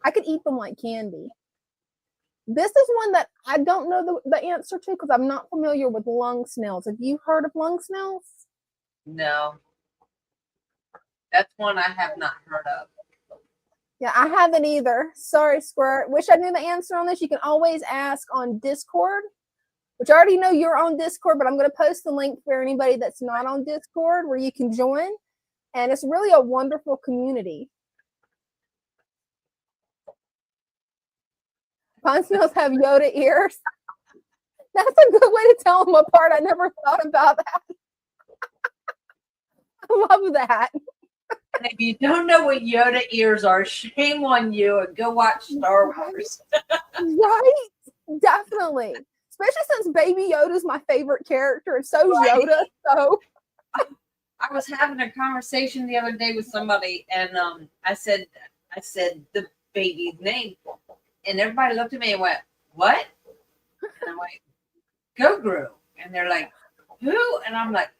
I could eat them like candy. This is one that I don't know the answer to because I'm not familiar with lung snails. Have you heard of lung snails? No. That's one I have not heard of. Yeah, I haven't either. Sorry, Squirt. Wish I knew the answer on this. You can always ask on Discord, which I already know you're on Discord, but I'm going to post the link for anybody that's not on Discord where you can join. And it's really a wonderful community. Pond snails have Yoda ears. That's a good way to tell them apart. I never thought about that. I love that. And if you don't know what Yoda ears are, shame on you and go watch Star Wars. Right? Definitely. Especially since Baby Yoda's my favorite character, and so's Yoda. So I was having a conversation the other day with somebody, and I said the baby's name, and everybody looked at me and went, "What?" And I'm like, "Goguru," and they're like, "Who?" And I'm like,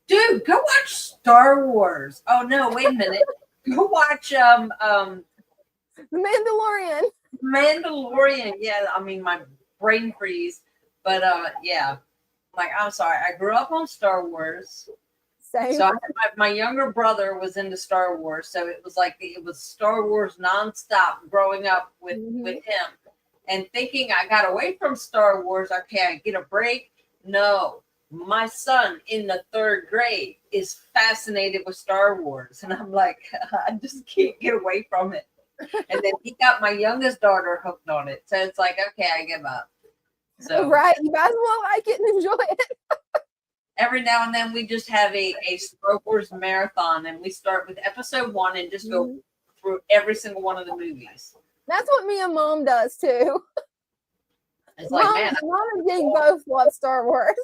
"Dude, go watch Star Wars." Oh no, wait a minute. Go watch The Mandalorian. Mandalorian. Yeah, I mean my brain freeze. But yeah. Like, I'm sorry. I grew up on Star Wars. Same. So my younger brother was into Star Wars. So it was like it was Star Wars nonstop growing up with him. And thinking I got away from Star Wars, okay, I get a break. No. My son in the 3rd grade is fascinated with Star Wars. And I'm like, I just can't get away from it. And then he got my youngest daughter hooked on it. So it's like, okay, I give up. So right. You guys will like it and enjoy it. Every now and then we just have a Star Wars marathon, and we start with episode 1 and just go through every single one of the movies. That's what me and Mom does too. It's like, man, Mom and Ding both love Star Wars.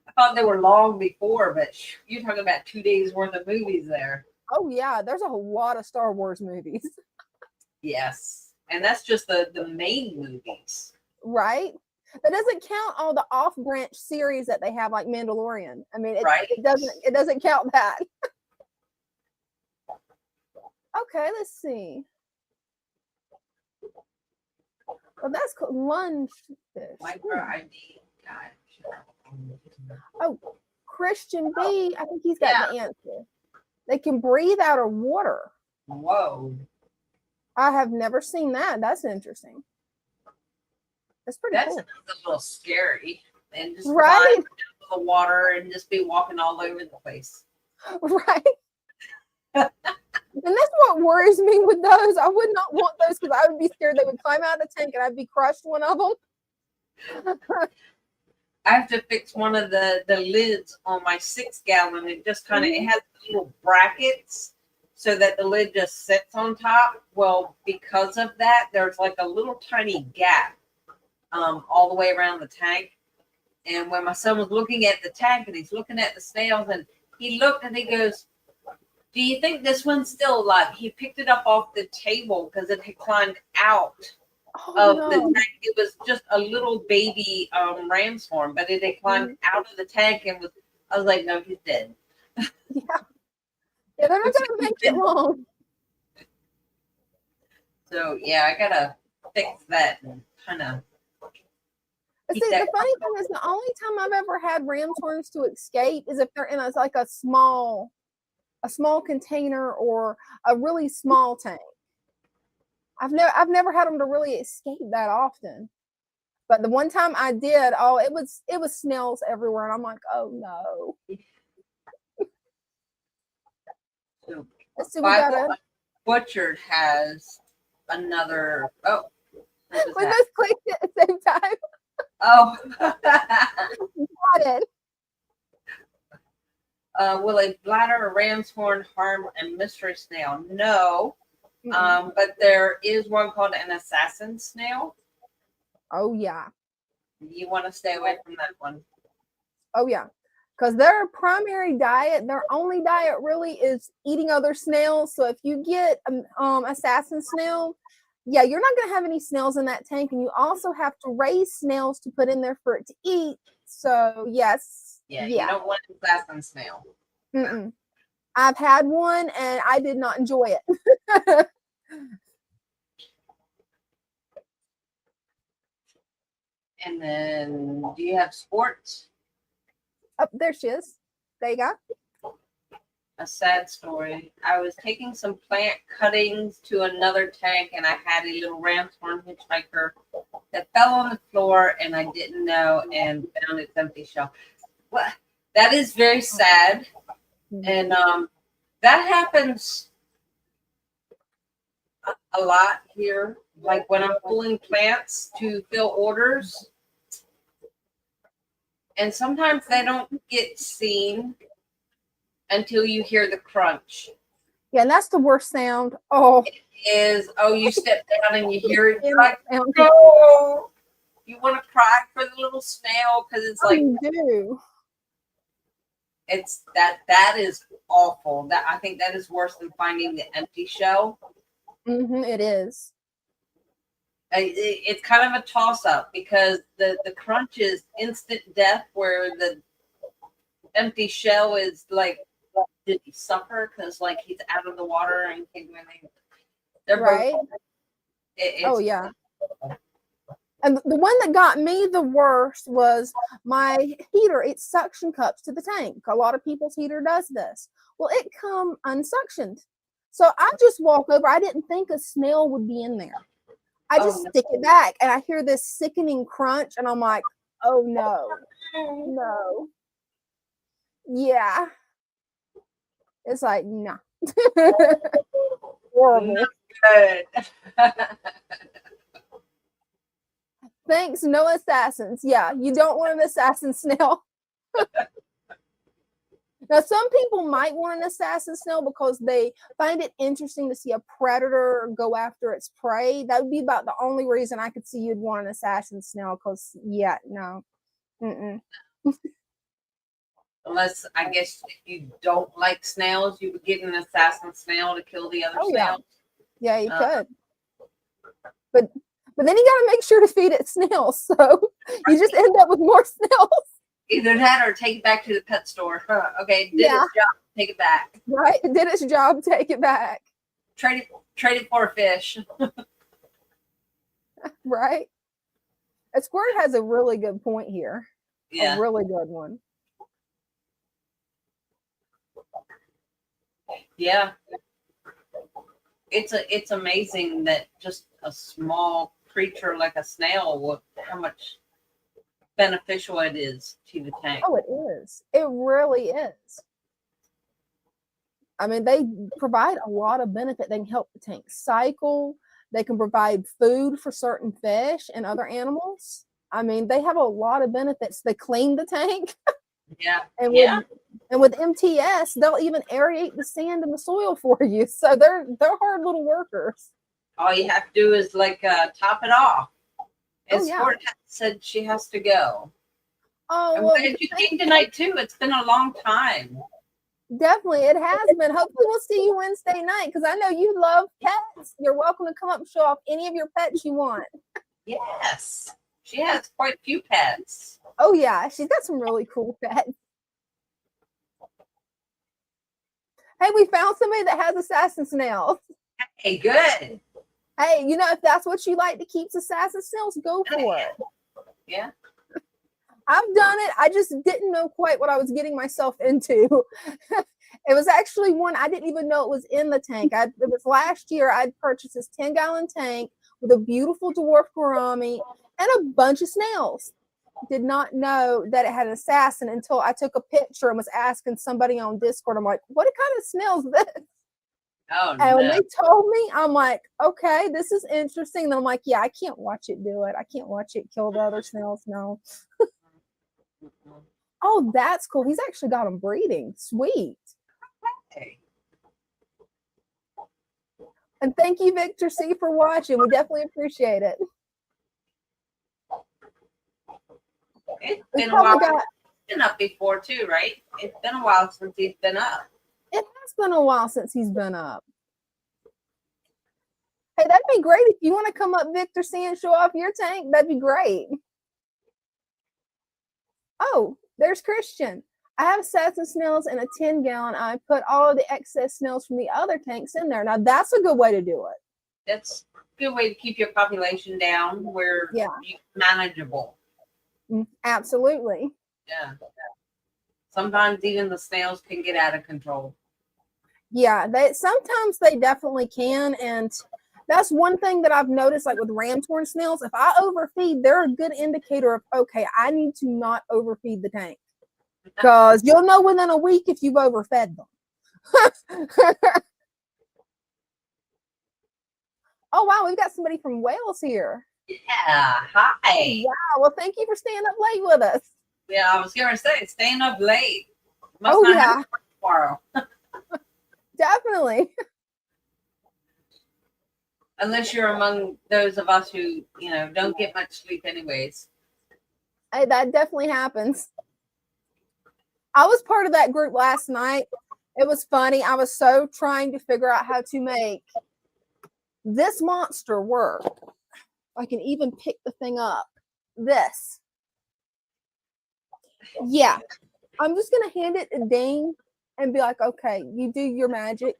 I thought they were long before, but you're talking about 2 days worth of movies there. Oh yeah, there's a whole lot of Star Wars movies. Yes, and that's just the main movies, right? That doesn't count all the off-branch series that they have, like Mandalorian. I mean, it doesn't count that. Okay, let's see. Well, that's called lunge fish. Micro ID. Oh, Christian B. I think he's got the answer. They can breathe out of water. Whoa. I have never seen that. That's interesting. That's pretty cool. That's a little scary. And just right into the water and just be walking all over the place. Right. And that's what worries me with those. I would not want those because I would be scared they would climb out of the tank and I'd be crushed one of them. I have to fix one of the lids on my 6-gallon. It just kind of it has little brackets so that the lid just sits on top. Well, because of that, there's like a little tiny gap all the way around the tank. And when my son was looking at the tank and he's looking at the snails, and he looked and he goes, "Do you think this one's still alive?" He picked it up off the table because it had climbed out of the tank. It was just a little baby ram's horn, but it had climbed out of the tank and was. I was like, "No, he's dead." Yeah, they're not going to make it long. So yeah, I gotta fix that and kind of. See, the funny thing is, the only time I've ever had ramshorns to escape is if they're in a small container or a really small tank. I've never had them to really escape that often. But the one time I did, oh, it was snails everywhere, and I'm like, oh no. So Let's see, we got Butchered has another. Oh, we both clicked at the same time. Oh. Got it. Will a bladder, a ram's horn harm a mystery snail? No. But there is one called an assassin snail. Oh yeah. You want to stay away from that one. Oh yeah. Because their primary diet, their only diet really is eating other snails. So if you get assassin snail, yeah, you're not going to have any snails in that tank, and you also have to raise snails to put in there for it to eat. So yes, yeah. You don't want an assassin snail. I've had one, and I did not enjoy it. And then, do you have sports? Oh, there she is. There you go. A sad story. I was taking some plant cuttings to another tank, and I had a little ramshorn hitchhiker that fell on the floor, and I didn't know and found its empty shell. Well, that is very sad, and that happens a lot here. Like when I'm pulling plants to fill orders, and sometimes they don't get seen until you hear the crunch. Yeah, and that's the worst sound. Oh, it is. Oh, you step down and you hear it. You're like, no. You want to cry for the little snail because it's like, you do. It's that is awful. That I think that is worse than finding the empty shell. It is. It's kind of a toss up because the crunch is instant death, where the empty shell is like, did he suffer because like he's out of the water and they're right. Oh yeah. And the one that got me the worst was my heater. It suction cups to the tank. A lot of people's heater does this. Well, it come unsuctioned. So I just walk over. I didn't think a snail would be in there. I just stick it back, and I hear this sickening crunch, and I'm like, oh no, no. Yeah. It's like, nah. Horrible. Good. Thanks, no assassins. Yeah, you don't want an assassin snail. Now, some people might want an assassin snail because they find it interesting to see a predator go after its prey. That would be about the only reason I could see you'd want an assassin snail because, yeah, no. Unless, I guess, if you don't like snails, you would get an assassin snail to kill the other snails. Yeah, you could. But then you got to make sure to feed it snails. So you just end up with more snails. Either that or take it back to the pet store. Okay, did its job, take it back. Right, it did its job, take it back. Trade it for a fish. Right. Squirt has a really good point here. Yeah. A really good one. Yeah. It's amazing that just a small creature like a snail, how much beneficial it is to the tank. Oh, it is. It really is. I mean, they provide a lot of benefit. They can help the tank cycle. They can provide food for certain fish and other animals. I mean, they have a lot of benefits. They clean the tank. Yeah. And with MTS, they'll even aerate the sand in the soil for you. So they're hard little workers. All you have to do is like top it off. And Sport said she has to go. Oh, I'm well, glad you came tonight too. It's been a long time. Definitely, it has been. Hopefully, we'll see you Wednesday night because I know you love pets. You're welcome to come up and show off any of your pets you want. Yes, she has quite a few pets. Oh yeah, she's got some really cool pets. Hey, we found somebody that has assassin snails. Hey, good. Hey, you know, if that's what you like to keep assassin snails, go for it. Yeah. I've done it. I just didn't know quite what I was getting myself into. It was actually one I didn't even know it was in the tank. It was last year. I'd purchased this 10-gallon tank with a beautiful dwarf gourami and a bunch of snails. Did not know that it had an assassin until I took a picture and was asking somebody on Discord. I'm like, what kind of snails is this? Oh, and when no. they told me, I'm like, okay, this is interesting. And I'm like, yeah, I can't watch it do it. I can't watch it kill the other snails. No. Oh, that's cool. He's actually got them breeding. Sweet. Hey. And thank you, Victor C, for watching. We definitely appreciate it. It's been a while. He's been up before too, right? It's been a while since he's been up. It has been a while since he's been up. Hey, that'd be great. If you want to come up, Victor C, and show off your tank, that'd be great. Oh, there's Christian. I have assassin snails in a 10-gallon. I put all of the excess snails from the other tanks in there. Now, that's a good way to do it. That's a good way to keep your population down where you're manageable. Absolutely. Yeah. Sometimes even the snails can get out of control. Yeah, sometimes they definitely can. And that's one thing that I've noticed, like with ram-torn snails. If I overfeed, they're a good indicator of, okay, I need to not overfeed the tank. Because you'll know within a week if you've overfed them. Oh, wow, we've got somebody from Wales here. Yeah, hi. Wow, well, thank you for staying up late with us. Yeah, I was going to say, staying up late. Must Oh, not yeah. have to work tomorrow. Definitely. Unless you're among those of us who, you know, don't get much sleep anyways. Hey, that definitely happens. I was part of that group last night. It was funny. I was so trying to figure out how to make this monster work. I can even pick the thing up. This. Yeah. I'm just going to hand it to Dean and be like, okay, you do your magic.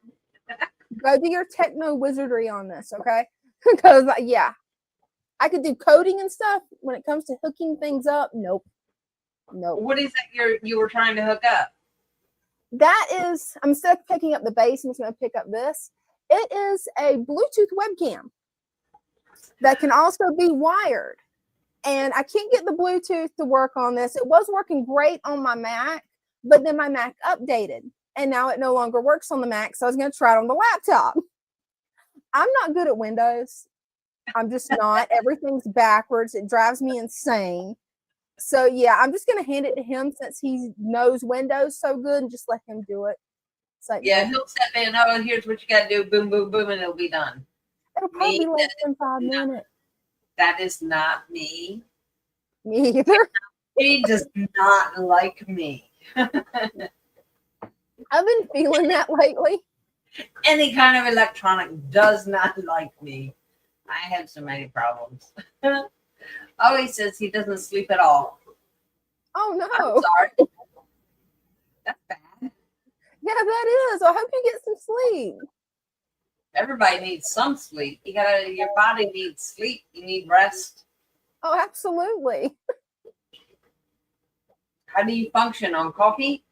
Go do your techno wizardry on this, okay? Because, yeah. I could do coding and stuff. When it comes to hooking things up, nope. Nope. What is that you were trying to hook up? That is, instead of picking up the base, I'm just going to pick up this. It is a Bluetooth webcam that can also be wired. And I can't get the Bluetooth to work on this. It was working great on my Mac, but then my Mac updated. And now it no longer works on the Mac. So I was going to try it on the laptop. I'm not good at Windows. I'm just not. Everything's backwards. It drives me insane. So, yeah, I'm just going to hand it to him since he knows Windows so good and just let him do it. It's like, yeah, he'll step in. Oh, here's what you got to do. Boom, boom, boom, and it'll be done. It'll probably be less than 5 minutes. That is not me. Me either. He does not like me. I've been feeling that lately. Any kind of electronic does not like me. I have so many problems. Oh, he says he doesn't sleep at all. Oh, no. I'm sorry. That's bad. Yeah, that is. I hope you get some sleep. Everybody needs some sleep. Your body needs sleep. You need rest. Oh, absolutely. How do you function on coffee?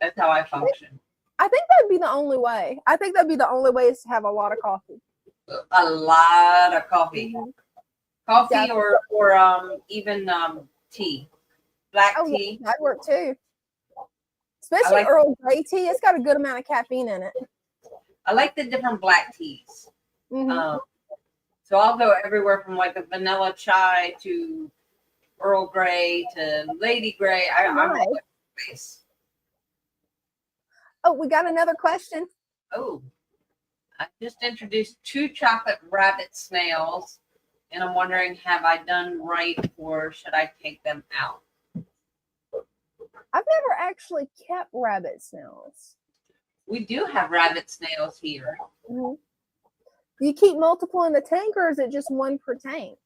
That's how I function. I think that'd be the only way. I think that'd be the only way is to have a lot of coffee. A lot of coffee. Mm-hmm. Coffee Definitely. or even tea. Black tea. Yeah, that'd work too. Especially Earl Grey tea. It's got a good amount of caffeine in it. I like the different black teas. Mm-hmm. So I'll go everywhere from like a vanilla chai to Earl Grey to Lady Grey. I'm all over the place. Oh, we got another question. Oh, I just introduced 2 chocolate rabbit snails, and I'm wondering, have I done right or should I take them out? I've never actually kept rabbit snails. We do have rabbit snails here. Mm-hmm. Do you keep multiple in the tank or is it just one per tank?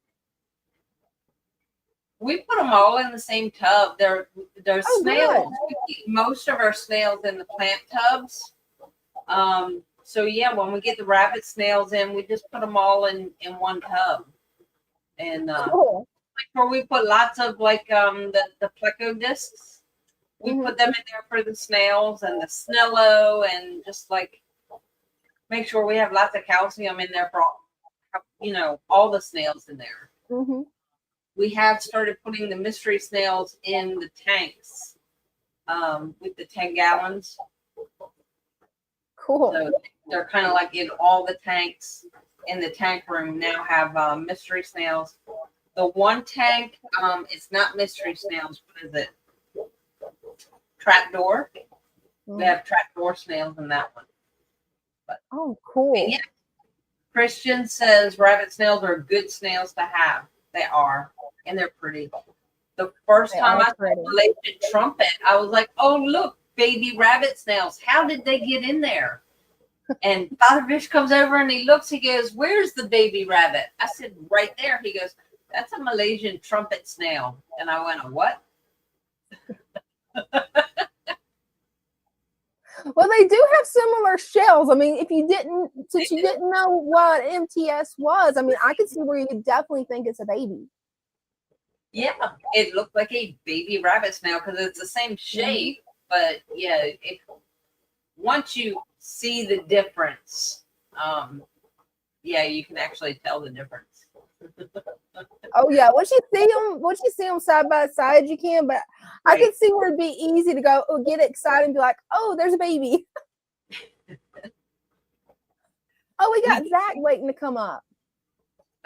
We put them all in the same tub. They're snails. Good. We keep most of our snails in the plant tubs. So yeah, when we get the rabbit snails in, we just put them all in one tub, and Cool. where we put lots of like the pleco discs. We Mhm. put them in there for the snails and the snello, and just like make sure we have lots of calcium in there for all the snails in there. Mhm. We have started putting the mystery snails in the tanks with the 10 gallons. Cool. So they're kind of like in all the tanks in the tank room now have mystery snails. The one tank, it's not mystery snails. What is it? Trapdoor. We have trapdoor snails in that one. But, oh, cool. yeah. Christian says rabbit snails are good snails to have. They are, and they're pretty. The first time I saw Malaysian trumpet, I was like, "Oh, look, baby rabbit snails! How did they get in there?" And Father Fish comes over and he looks. He goes, "Where's the baby rabbit?" I said, "Right there." He goes, "That's a Malaysian trumpet snail." And I went, "What?" Well, they do have similar shells. I mean, since you didn't know what MTS was, I mean, I could see where you could definitely think it's a baby. Yeah, it looked like a baby rabbit snail because it's the same shape. But yeah, once you see the difference, yeah, you can actually tell the difference. Oh yeah, once you see them side by side, you can. But I could see where it'd be easy to go, get excited and be like, "Oh, there's a baby." Oh, we got Zach waiting to come up.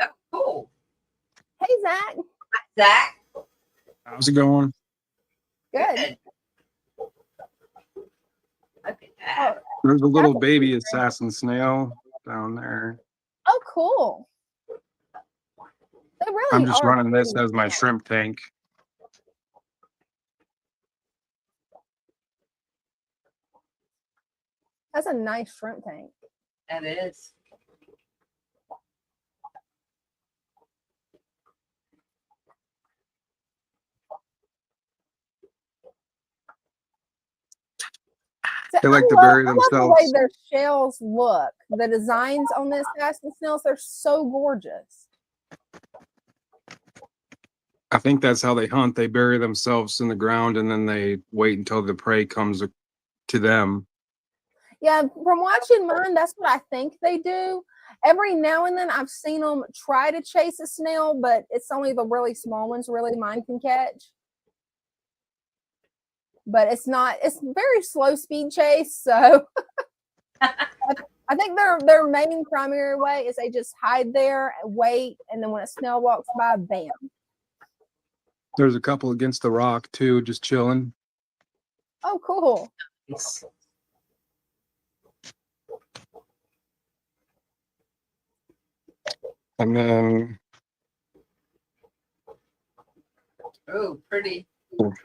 Oh, cool. Hey, Zach. Hi, Zach. How's it going? Good. Okay. There's a little baby assassin snail down there. Oh, cool. They really I'm just are running this pretty. as my shrimp tank. That's a nice shrimp tank. It is. They like to bury I love the way themselves. their shells look. The designs on this assassin snails, they're so gorgeous. I think that's how they hunt. They bury themselves in the ground and then they wait until the prey comes to them. Yeah, from watching mine, that's what I think they do. Every now and then I've seen them try to chase a snail, but it's only the really small ones really mine can catch. But it's very slow speed chase. So I think their main primary way is they just hide there and wait. And then when a snail walks by, bam. There's a couple against the rock too, just chilling. Oh, cool. And then Oh, pretty.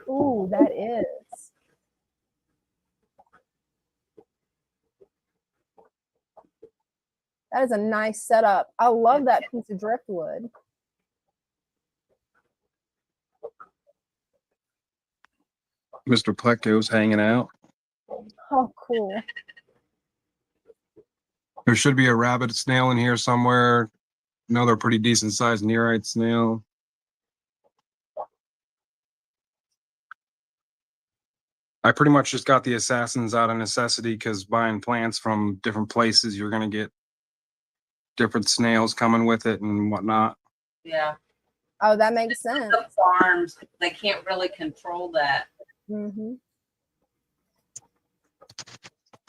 Ooh, that is. That is a nice setup. I love that piece of driftwood. Mr. Pleco's hanging out. Oh, cool. There should be a rabbit snail in here somewhere. Another pretty decent sized nearite snail. I pretty much just got the assassins out of necessity because buying plants from different places, you're going to get different snails coming with it and whatnot. Yeah. Oh, that makes sense. The farms, they can't really control that. Mm-hmm.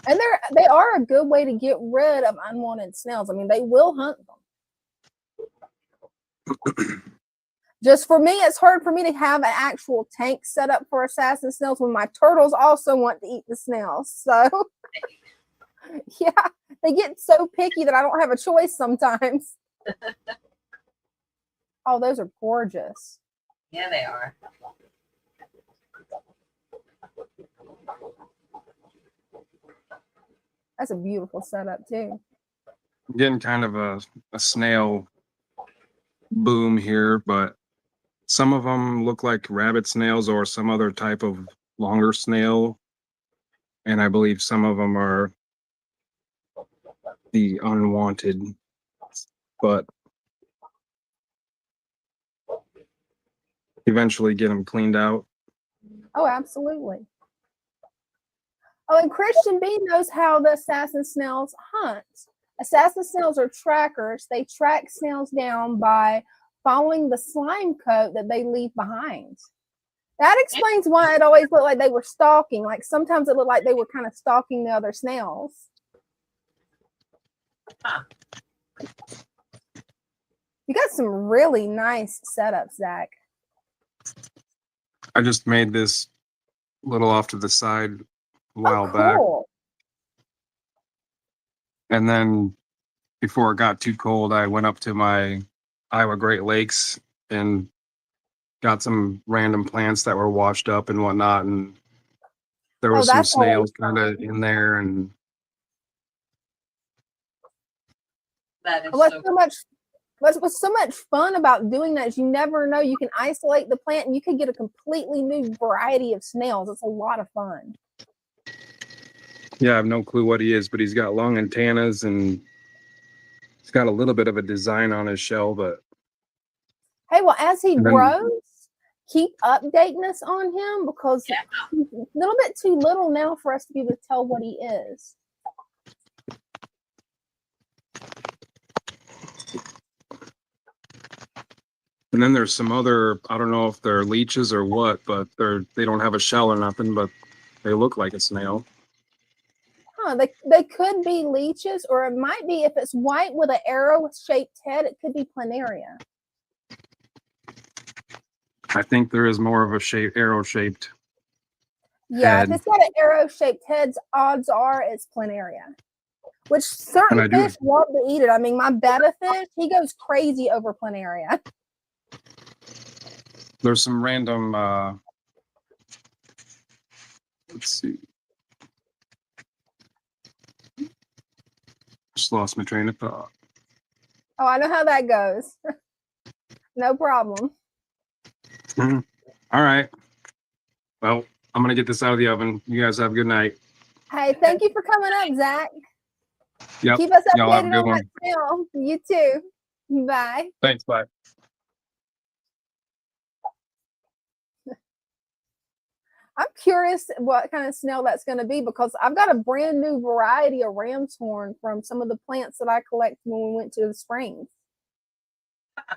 And they are a good way to get rid of unwanted snails. I mean, they will hunt them. Just for me, it's hard for me to have an actual tank set up for assassin snails when my turtles also want to eat the snails. So, yeah, they get so picky that I don't have a choice sometimes. Oh, those are gorgeous. Yeah, they are. That's a beautiful setup, too. I'm getting kind of a snail boom here, but some of them look like rabbit snails or some other type of longer snail. And I believe some of them are the unwanted, but eventually get them cleaned out. Oh, absolutely. Oh, and Christian B knows how the assassin snails hunt. Assassin snails are trackers. They track snails down by following the slime coat that they leave behind. That explains why it always looked like they were stalking. Like sometimes it looked like they were kind of stalking the other snails. Huh. You got some really nice setups, Zach. I just made this little off to the side a while back. And then before it got too cold, I went up to my Iowa Great Lakes and got some random plants that were washed up and whatnot. And there was some snails kind of in there. And that is what's so much fun about doing that is you never know. You can isolate the plant and you can get a completely new variety of snails. It's a lot of fun. Yeah, I have no clue what he is, but he's got long antennas and he's got a little bit of a design on his shell. But hey, well, as he grows, keep updating us on him because he's a little bit too little now for us to be able to tell what he is. And then there's some other, I don't know if they're leeches or what, but they don't have a shell or nothing, but they look like a snail. Huh, they could be leeches, or it might be, if it's white with an arrow-shaped head, it could be planaria. I think there is more of a arrow-shaped Yeah, head. if it's got an arrow-shaped head, odds are it's planaria. Which certain fish love to eat it. I mean, my betta fish, he goes crazy over planaria. There's some random, let's see. Just lost my train of thought. Oh, I know how that goes. No problem. All right. Well, I'm going to get this out of the oven. You guys have a good night. Hey, thank you for coming up, Zach. Yep. Keep us Y'all have a updated good on that snail. You too. Bye. Thanks. Bye. I'm curious what kind of snail that's going to be because I've got a brand new variety of ram's horn from some of the plants that I collected when we went to the springs.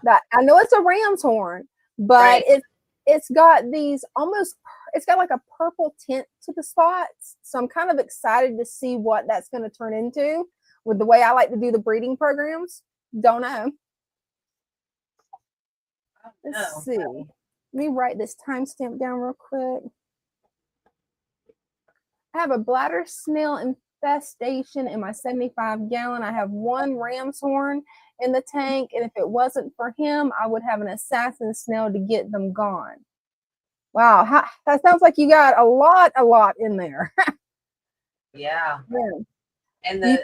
That I know it's a ram's horn, but it's got these it's got like a purple tint to the spots. So I'm kind of excited to see what that's going to turn into with the way I like to do the breeding programs. Don't know. Let's see. Let me write this timestamp down real quick. I have a bladder snail infestation in my 75-gallon. I have one ram's horn in the tank, and if it wasn't for him, I would have an assassin snail to get them gone. Wow, that sounds like you got a lot in there. Yeah. And I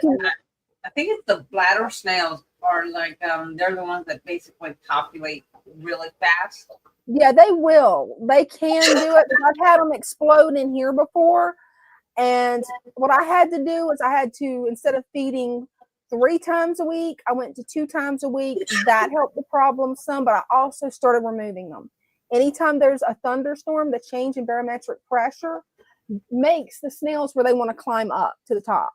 think it's the bladder snails are like they're the ones that basically copulate really fast. Yeah, they will. They can do it. I've had them explode in here before. And what I had to do was I had to, instead of feeding 3 times a week, I went to 2 times a week. That helped the problem some, but I also started removing them. Anytime there's a thunderstorm, the change in barometric pressure makes the snails where they want to climb up to the top.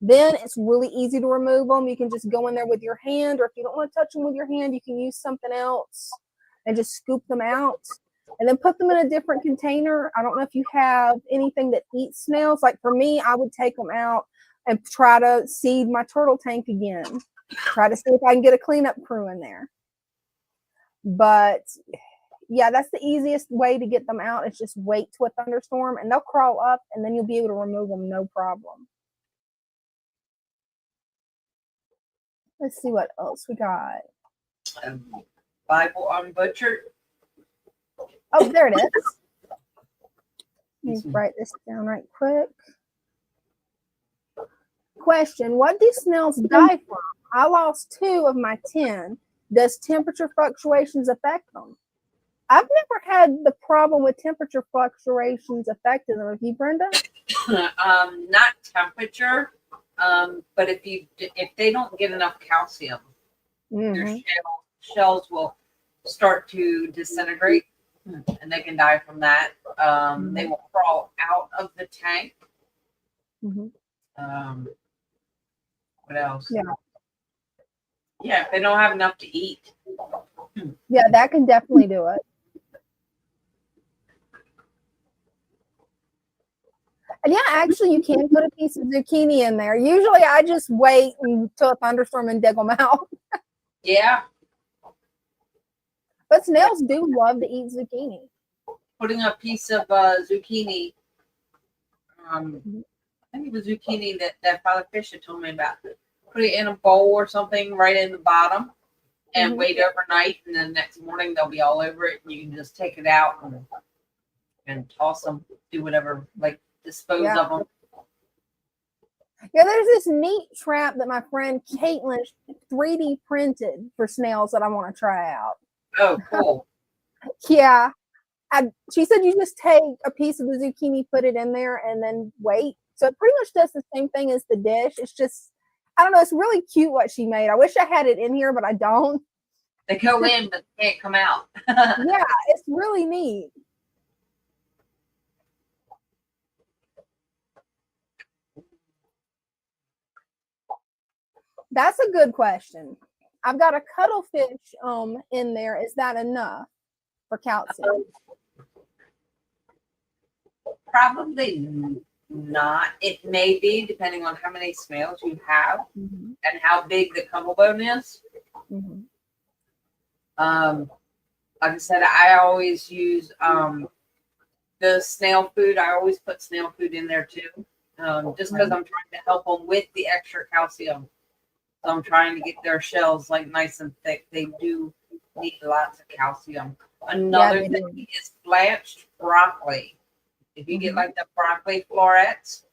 Then it's really easy to remove them. You can just go in there with your hand, or if you don't want to touch them with your hand, you can use something else and just scoop them out. And then put them in a different container. I don't know if you have anything that eats snails. Like for me, I would take them out and try to seed my turtle tank again. Try to see if I can get a cleanup crew in there. But yeah, that's the easiest way to get them out is just wait to a thunderstorm and they'll crawl up and then you'll be able to remove them no problem. Let's see what else we got. Bible Unbutchered. Oh, there it is. Let me write this down right quick. Question: what do snails die from? I lost 2 of my 10. Does temperature fluctuations affect them? I've never had the problem with temperature fluctuations affecting them. Have you, Brenda? Not temperature, But if they don't get enough calcium, their Hmm. shells will start to disintegrate, and they can die from that. They will crawl out of the tank. Hmm. What else? Yeah. Yeah, if they don't have enough to eat. Yeah, that can definitely do it. And yeah, actually, you can put a piece of zucchini in there. Usually, I just wait until a thunderstorm and dig them out. Yeah, But snails do love to eat zucchini. putting a piece of zucchini. I think it was zucchini that Father Fish had told me about. Put it in a bowl or something right in the bottom, and wait overnight, and then next morning they'll be all over it, and you can just take it out and toss them, do whatever, like dispose of them. Yeah, there's this neat trap that my friend Caitlin 3D printed for snails that I want to try out. Oh, cool. Yeah. She said you just take a piece of the zucchini, put it in there, and then wait. So it pretty much does the same thing as the dish. It's just, I don't know, it's really cute what she made. I wish I had it in here, but I don't. They go in, but they can't come out. Yeah, it's really neat. That's a good question. I've got a cuttlefish in there. Is that enough for calcium? Probably not. It may be, depending on how many snails you have and how big the cumblebone is. Like I said, I always use the snail food. I always put snail food in there too, just because I'm trying to help them with the extra calcium. So I'm trying to get their shells like nice and thick. They do need lots of calcium. Another thing is blanched broccoli. If you get like the broccoli florets,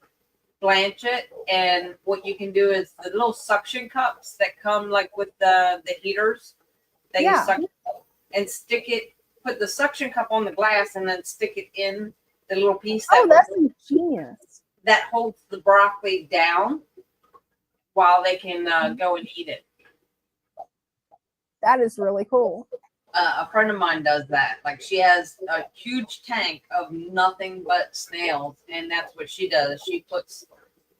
blanch it, and what you can do is the little suction cups that come like with the heaters that you suck and stick it, put the suction cup on the glass and then stick it in the little piece that's ingenious. That holds the broccoli down while they can go and eat it. That is really cool. A friend of mine does that. Like she has a huge tank of nothing but snails, and that's what she does. She puts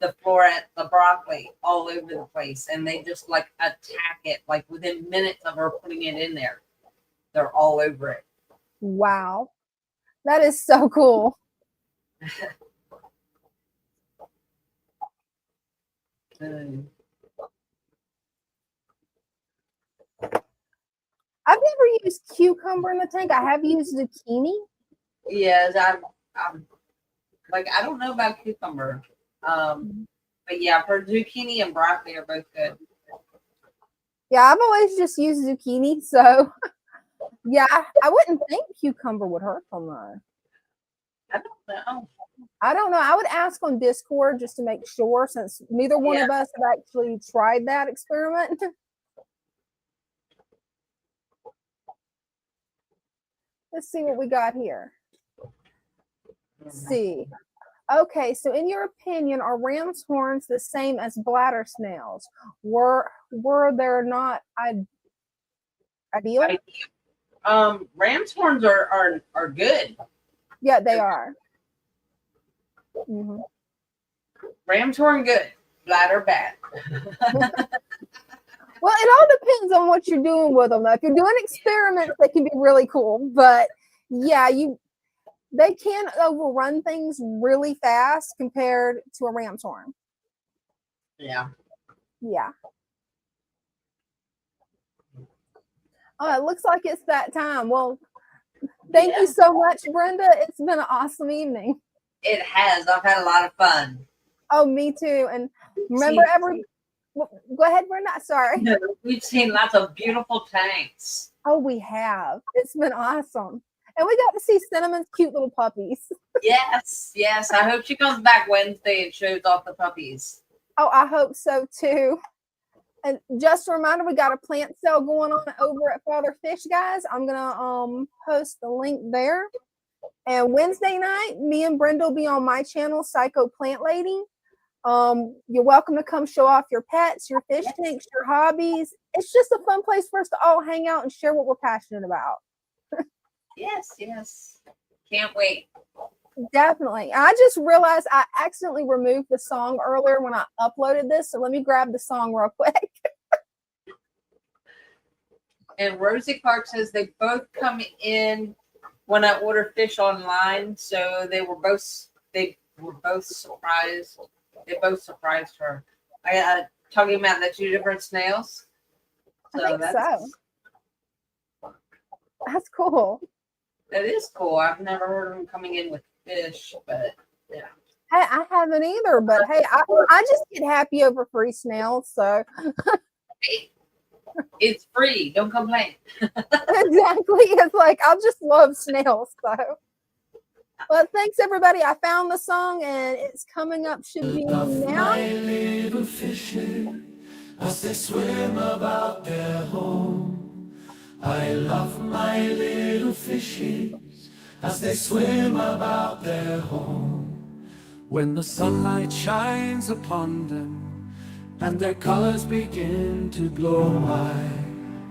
the broccoli all over the place, and they just like attack it. Like within minutes of her putting it in there, they're all over it. Wow, that is so cool. I've never used cucumber in the tank. I have used zucchini. Yes, I'm like, I don't know about cucumber. But yeah, for zucchini and broccoli are both good. Yeah, I've always just used zucchini. So yeah, I wouldn't think cucumber would hurt them though. I don't know. I would ask on Discord just to make sure, since neither one of us have actually tried that experiment. Let's see what we got here. Let's see. Okay, so in your opinion, are ram's horns the same as bladder snails? Were there not ideal? Ram's horns are good. Yeah, they are. Ram's horn good, bladder bad. Well, it all depends on what you're doing with them. Now, if you're doing experiments, they can be really cool. But yeah, they can overrun things really fast compared to a ram's horn. Yeah. Yeah. Oh, it looks like it's that time. Well, thank you so much, Brenda. It's been an awesome evening. It has. I've had a lot of fun. Oh, me too. And remember, go ahead, Brenda. Sorry. We've seen lots of beautiful tanks. Oh, we have. It's been awesome. And we got to see Cinnamon's cute little puppies. Yes. I hope she comes back Wednesday and shows off the puppies. Oh, I hope so too. And just a reminder, we got a plant sale going on over at Father Fish, guys. I'm gonna post the link there. And Wednesday night, me and Brenda will be on my channel, PsychoPlantLady. You're welcome to come show off your pets, your fish tanks, your hobbies. It's just a fun place for us to all hang out and share what we're passionate about. Yes, yes. Can't wait. Definitely. I just realized I accidentally removed the song earlier when I uploaded this, so let me grab the song real quick. And Rosie Clark says they both come in when I order fish online, so they were both surprised. They both surprised her. Talking about the 2 different snails. So I think so. That's cool. That is cool. I've never heard of them coming in with fish, but yeah. Hey, I haven't either, but hey, I just get happy over free snails, so. It's free. Don't complain. Exactly. It's like, I just love snails, so. Well, thanks, everybody. I found the song, and it's coming up. Should be now. My little fishes, as they swim about their home. I love my little fishes as they swim about their home. When the sunlight shines upon them and their colors begin to glow, I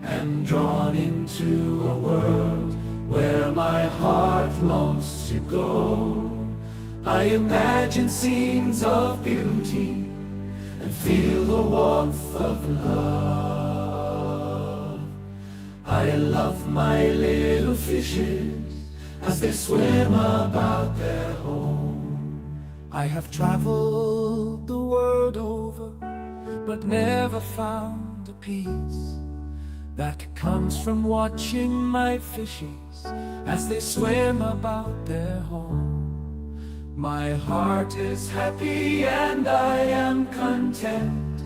am drawn into a world where my heart longs to go. I imagine scenes of beauty and feel the warmth of love. I love my little fishes as they swim about their home. I have traveled the world over, but never found a peace that comes from watching my fishes as they swim about their home. My heart is happy and I am content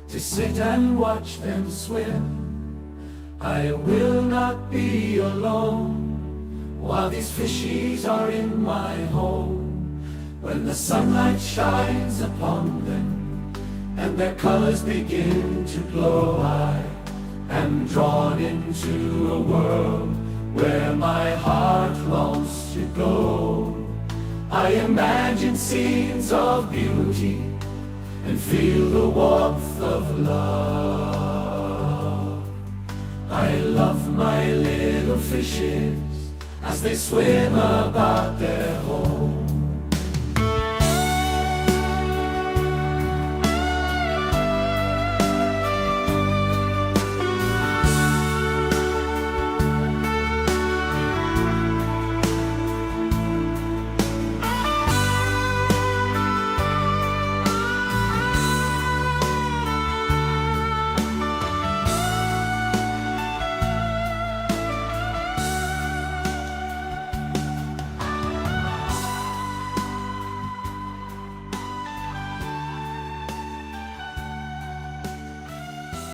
to sit and watch them swim. I will not be alone while these fishies are in my home. When the sunlight shines upon them and their colors begin to glow, I am drawn into a world where my heart longs to go. I imagine scenes of beauty and feel the warmth of love. I love my little fishes as they swim about their home.